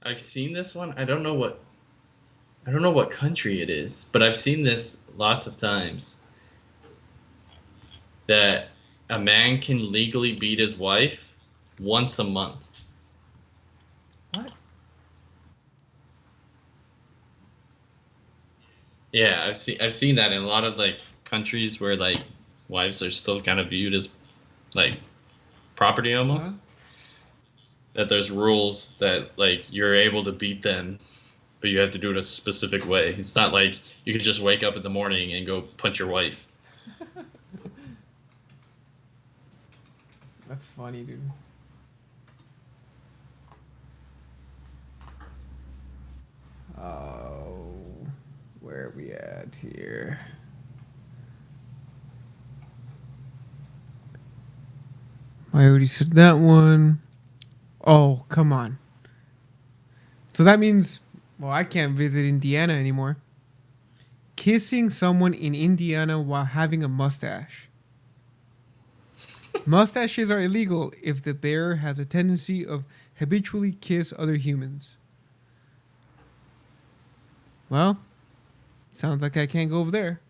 I've seen this one. I don't know what country it is, but I've seen this lots of times. That a man can legally beat his wife once a month. What? Yeah, I've seen that in a lot of like countries where like wives are still kind of viewed as like property almost. Huh? That there's rules that like you're able to beat them, but you have to do it a specific way. It's not like you could just wake up in the morning and go punch your wife. That's funny, dude. Oh, where are we at here? I already said that one. Oh, come on. So that means, well, I can't visit Indiana anymore. Kissing someone in Indiana while having a mustache. Mustaches are illegal if the bearer has a tendency of habitually kiss other humans. Well, sounds like I can't go over there.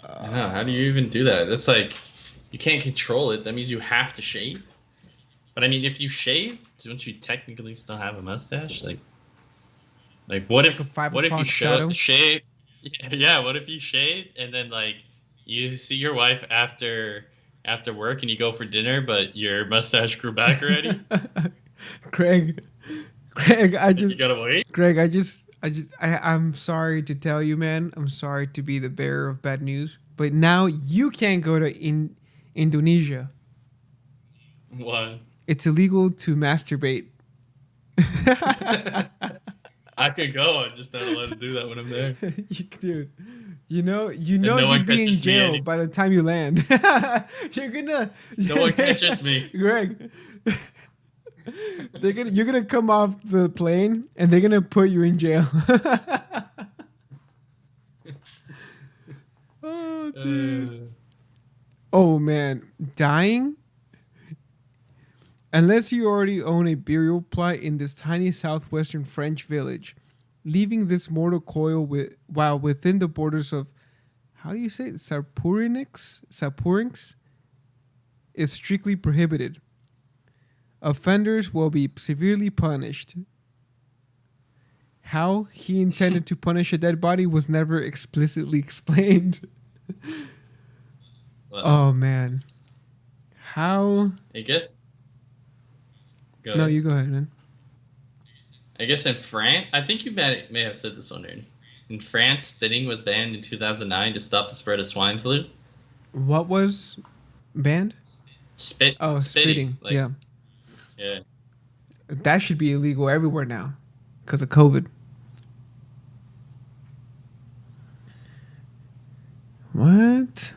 I know. How do you even do that? That's like you can't control it. That means you have to shave. But I mean, if you shave, don't you technically still have a mustache? Like what Like a if what if you o'clock shadow? shave? Yeah, what if you shave and then like you see your wife after work and you go for dinner, but your mustache grew back already? Craig, Craig, You gotta wait. Greg, I'm sorry to tell you, man. I'm sorry to be the bearer of bad news, but now you can't go to Indonesia. What? It's illegal to masturbate. I could go. I'm just not allowed to do that when I'm there. Dude, you know no one you'd be in catches me jail by the time you land. You're gonna. No one catches me. Greg. You're gonna come off the plane and they're gonna put you in jail. Oh, dude. Oh man, dying. Unless you already own a burial plot in this tiny southwestern French village, leaving this mortal coil while within the borders of, how do you say it? Sapurinx is strictly prohibited. Offenders will be severely punished. How he intended to punish a dead body was never explicitly explained. Well, Oh man. How? I guess. Go No, ahead. you go ahead, man. I guess in France, I think you may have said this one already. In France, spitting was banned in 2009 to stop the spread of swine flu. What was banned? Oh, Spitting, spitting. like Yeah, yeah. that should be illegal everywhere now because of COVID. What?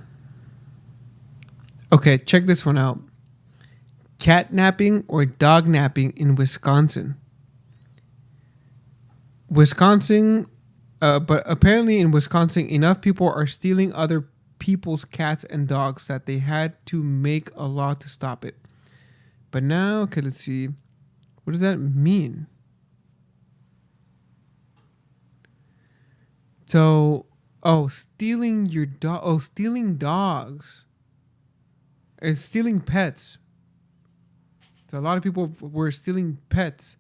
Okay, check this one out. Catnapping or dog napping in Wisconsin. Wisconsin, but apparently in Wisconsin, enough people are stealing other people's cats and dogs that they had to make a law to stop it. But now, okay, let's see. What does that mean? So, oh, stealing your dog. Oh, stealing dogs. It's stealing pets. So a lot of people were stealing pets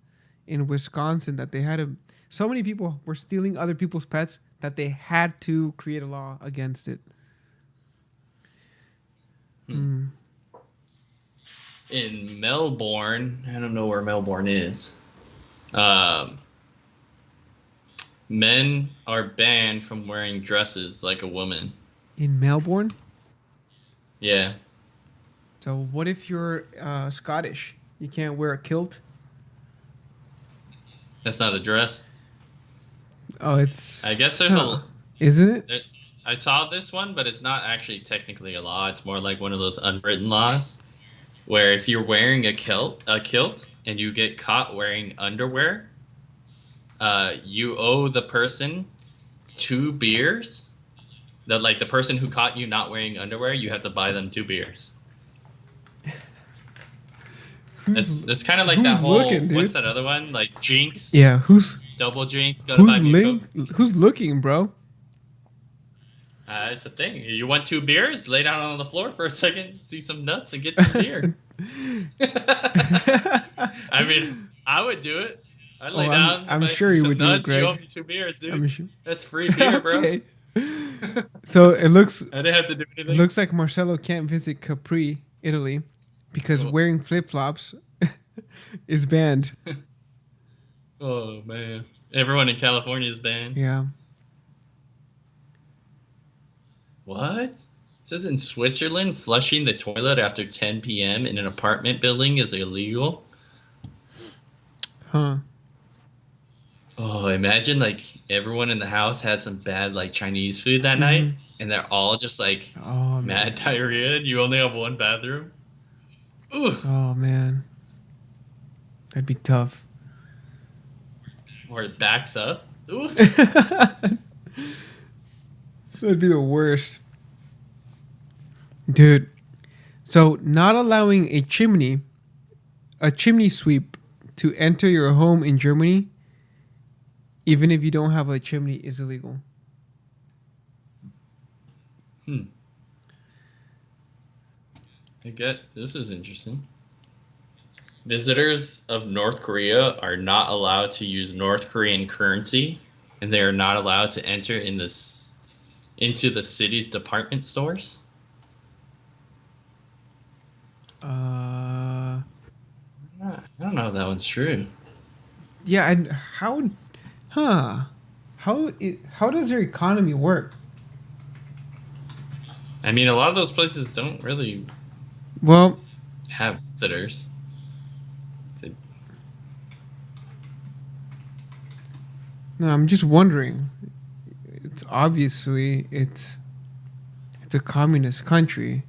in Wisconsin that they had to. So many people were stealing other people's pets that they had to create a law against it. Hmm. In Melbourne, I don't know where Melbourne is. Um, Men are banned from wearing dresses like a woman. In Melbourne. Yeah, So what if you're Scottish? You can't wear a kilt. that's not a dress. Oh, it's I guess there's huh, isn't it? there, I saw this one, but it's not actually technically a law. It's more like one of those unwritten laws where if you're wearing a kilt, and you get caught wearing underwear, you owe the person 2 beers. The person who caught you not wearing underwear, you have to buy them 2 beers. That's kind of like that Who's whole looking, dude? what's that other one? Like Jinx, Yeah, double Jinx, gotta buy me a Coke. who's looking, bro? It's a thing. You want 2 beers? Lay down on the floor for a second, see some nuts, and get 2 beer. I mean, I would do it. I'd lay down. I'm if I sure see you some would do it, nuts, you owe Greg. me 2 beers, dude. I'm sure. That's free beer, bro. Okay. So it looks I didn't have to do it anything. looks like Marcelo can't visit Capri, Italy, because Oh. wearing flip flops is banned. Oh man, everyone in California is banned. Yeah. What? It says in Switzerland, flushing the toilet after 10 p.m. in an apartment building is illegal. Huh. Oh, imagine like everyone in the house had some bad like Chinese food that night, and they're all just like Oh man. mad diarrhea, and you only have one bathroom. Ooh. Oh man. That'd be tough. Or it backs up. Ooh. That'd be the worst. Dude. So not allowing a chimney sweep to enter your home in Germany, even if you don't have a chimney, is illegal. I get this is interesting. Visitors of North Korea are not allowed to use North Korean currency, and they are not allowed to enter into the city's department stores. Uh I don't know if that one's true. yeah, and how how does their economy work? I mean, a lot of those places don't really Well, have visitors. no, I'm just wondering. It's obviously it's a communist country.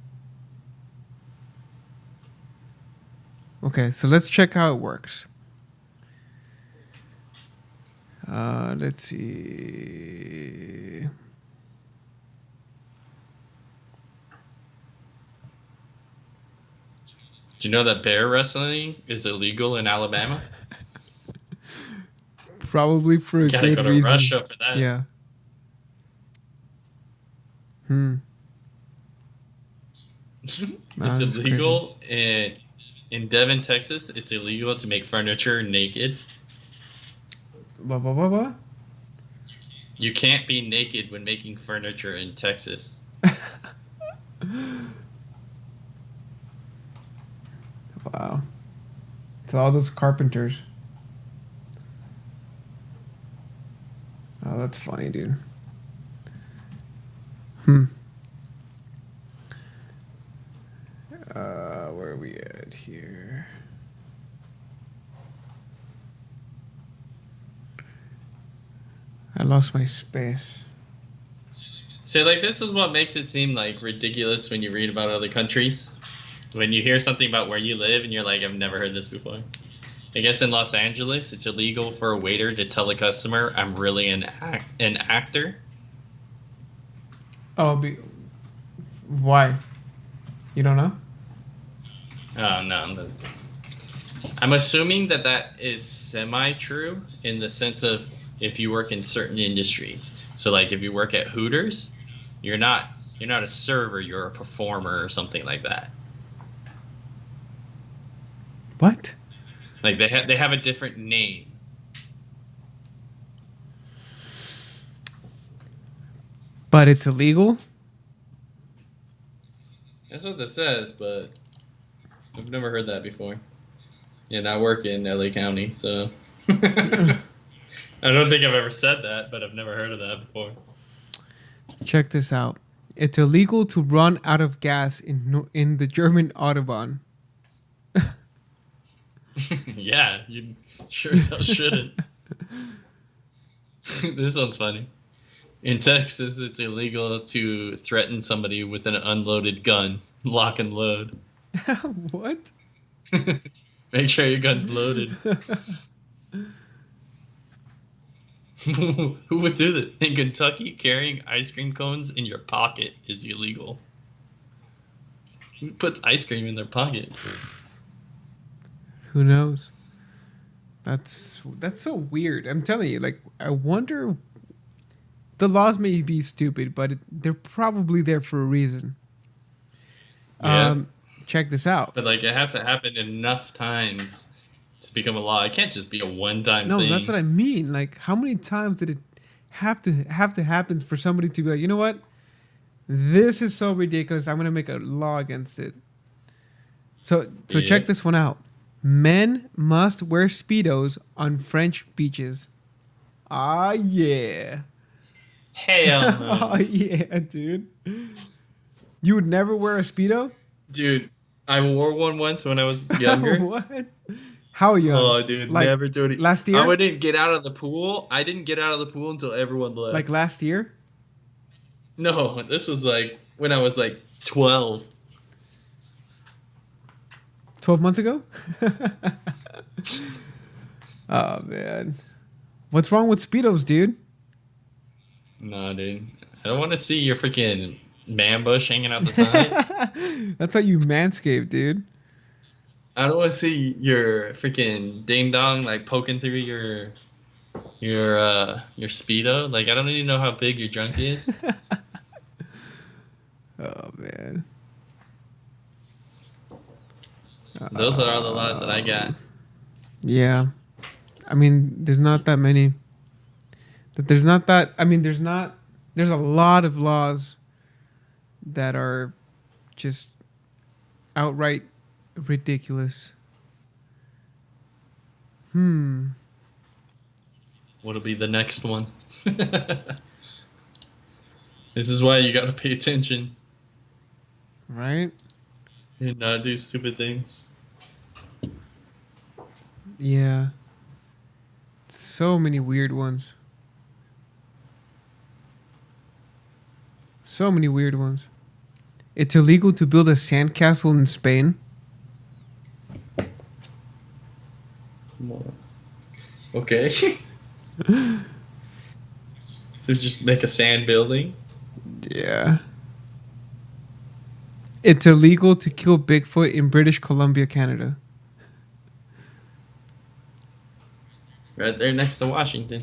Okay, so let's check how it works. Let's see. Do you know that bear wrestling is illegal in Alabama? Probably for a You gotta good go to reason. Russia for that. Yeah. Wow, It's that's illegal in Devon, Texas. It's illegal to make furniture naked. What? You can't be naked when making furniture in Texas. Wow. To all those carpenters. Oh, that's funny, dude. Hmm. Where are we at here? I lost my space. So, like, this is what makes it seem like ridiculous when you read about other countries. When you hear something about where you live and you're like, I've never heard this before. I guess in Los Angeles, it's illegal for a waiter to tell a customer, "I'm really an actor." Oh, why? You don't know? Oh no, I'm assuming that that is semi-true in the sense of if you work in certain industries. So like if you work at Hooters, you're not you're not a server, you're a performer or something like that. What? Like they have a different name. But it's illegal? That's what this says, but I've never heard that before. And I work in LA County, so I don't think I've ever said that, but I've never heard of that before. Check this out. It's illegal to run out of gas in the German Autobahn. Yeah, you sure as hell shouldn't. This one's funny. In Texas, it's illegal to threaten somebody with an unloaded gun. Lock and load. What? Make sure your gun's loaded. Who would do that? In Kentucky, carrying ice cream cones in your pocket is illegal. Who puts ice cream in their pocket? Who knows? That's so weird. I'm telling you, like, I wonder. The laws may be stupid, but they're probably there for a reason. Yeah. Check this out. But like it has to happen enough times to become a law. It can't just be a one-time No, thing. that's what I mean. Like, how many times did it have to happen for somebody to be like, you know what? This is so ridiculous. I'm gonna make a law against it. So Yeah. check this one out. Men must wear speedos on French beaches. Ah, yeah. Hell no. Oh yeah, dude. You would never wear a speedo? Dude, I wore one once when I was younger. What? How young? Oh, dude, Like never do it. last year? I didn't get out of the pool. I didn't get out of the pool until everyone left. Like last year? No, this was like when I was like 12. 12 months ago? Oh man. What's wrong with speedos, dude? No, dude. I don't want to see your freaking man bush hanging out the side. That's how you manscape, dude. I don't want to see your freaking ding dong like poking through your speedo. Like I don't even know how big your junk is. Oh man. Those are all the laws that I got. Yeah. I mean, there's not that many. There's not that. I mean, there's a lot of laws that are just outright ridiculous. What'll be the next one? This is why you gotta pay attention Right? and not do stupid things. Yeah. So many weird ones. So many weird ones. It's illegal to build a sandcastle in Spain. Okay. So just make a sand building. Yeah. It's illegal to kill Bigfoot in British Columbia, Canada. Right there next to Washington.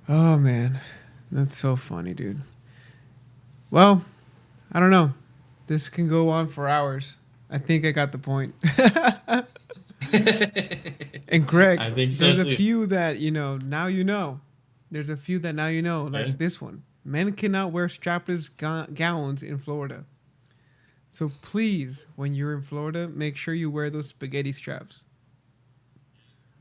Oh man, that's so funny, dude. Well, I don't know. This can go on for hours. I think I got the point. And Greg, I think so there's a too. few that now you know. There's a few that now you know, like Yeah. this one. Men cannot wear strapless gowns in Florida. So please, when you're in Florida, make sure you wear those spaghetti straps.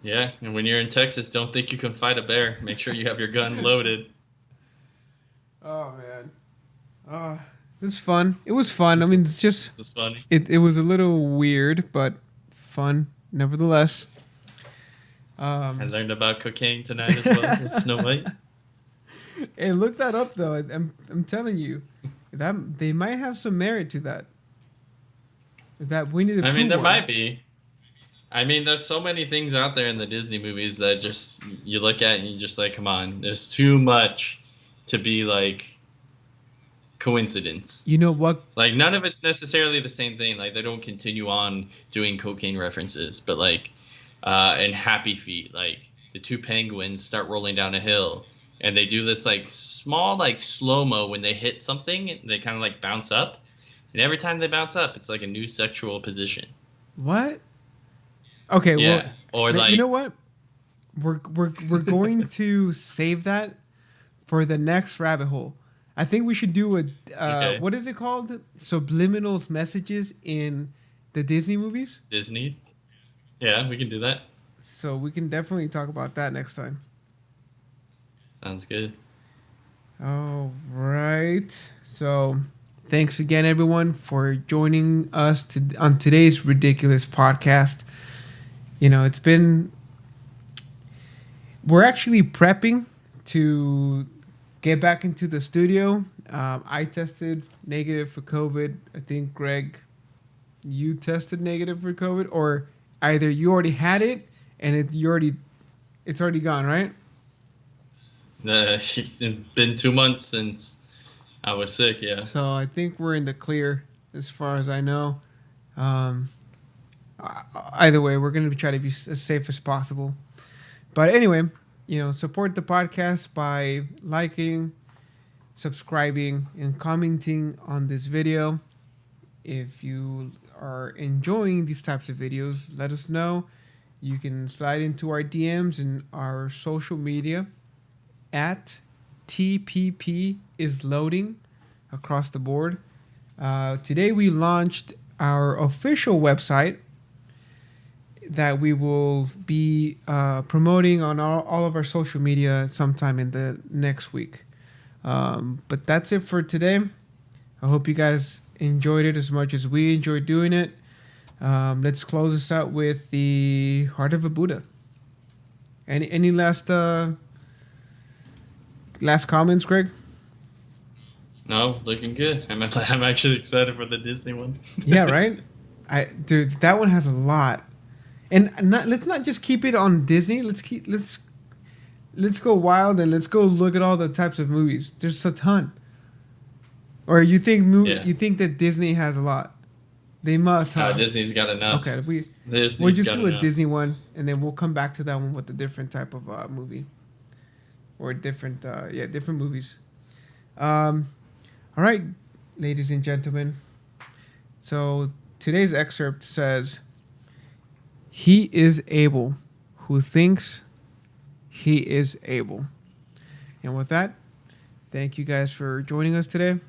Yeah, and when you're in Texas, don't think you can fight a bear. Make sure you have your gun loaded. Oh man. It was fun. It was fun. I This mean, is it's just this is funny. it was a little weird, but fun nevertheless. I learned about cocaine tonight as well with Snow White. Hey, look that up though. I'm telling you, that they might have some merit to that. That Winnie the I mean, Pooh there one. might be. I mean, there's so many things out there in the Disney movies that just you look at and you just like, come on, there's too much to be like coincidence. You know what? Like none of it's necessarily the same thing. Like they don't continue on doing cocaine references, but like in Happy Feet, like the two penguins start rolling down a hill and they do this like small like slow-mo when they hit something and they kind of like bounce up. And every time they bounce up, it's like a new sexual position. What? Okay, well, Yeah. Or you like know what? We're going to save that for the next rabbit hole. I think we should do a okay, what is it called? Subliminal messages in the Disney movies. Disney. Yeah, we can do that. So we can definitely talk about that next time. Sounds good. All right. So thanks again, everyone, for joining us on today's ridiculous podcast. You know, it's been. We're actually prepping to get back into the studio. I tested negative for COVID. I think, Greg, you tested negative for COVID, or either you already had it and it's already gone, right? It's been 2 months since I was sick. Yeah. So I think we're in the clear as far as I know. Um, Either way, we're going to try to be as safe as possible. But anyway, you know, support the podcast by liking, subscribing, and commenting on this video. If you are enjoying these types of videos, let us know. You can slide into our DMs and our social media at TPP is loading across the board. Today we launched our official website that we will be promoting on all of our social media sometime in the next week. But that's it for today. I hope you guys enjoyed it as much as we enjoyed doing it. Let's close this out with the Heart of a Buddha. Any last comments, Greg? No, looking good. I'm actually excited for the Disney one. Yeah, right. Dude, that one has a lot. And let's not just keep it on Disney. Let's go wild and let's go look at all the types of movies. There's a ton. Or you think you think that Disney has a lot? They must have. Disney's got enough. Okay, Disney's we'll just got do a enough. Disney one, and then we'll come back to that one with a different type of movie, or different different movies. All right, ladies and gentlemen. So today's excerpt says, "He is able who thinks he is able." And with that, thank you guys for joining us today.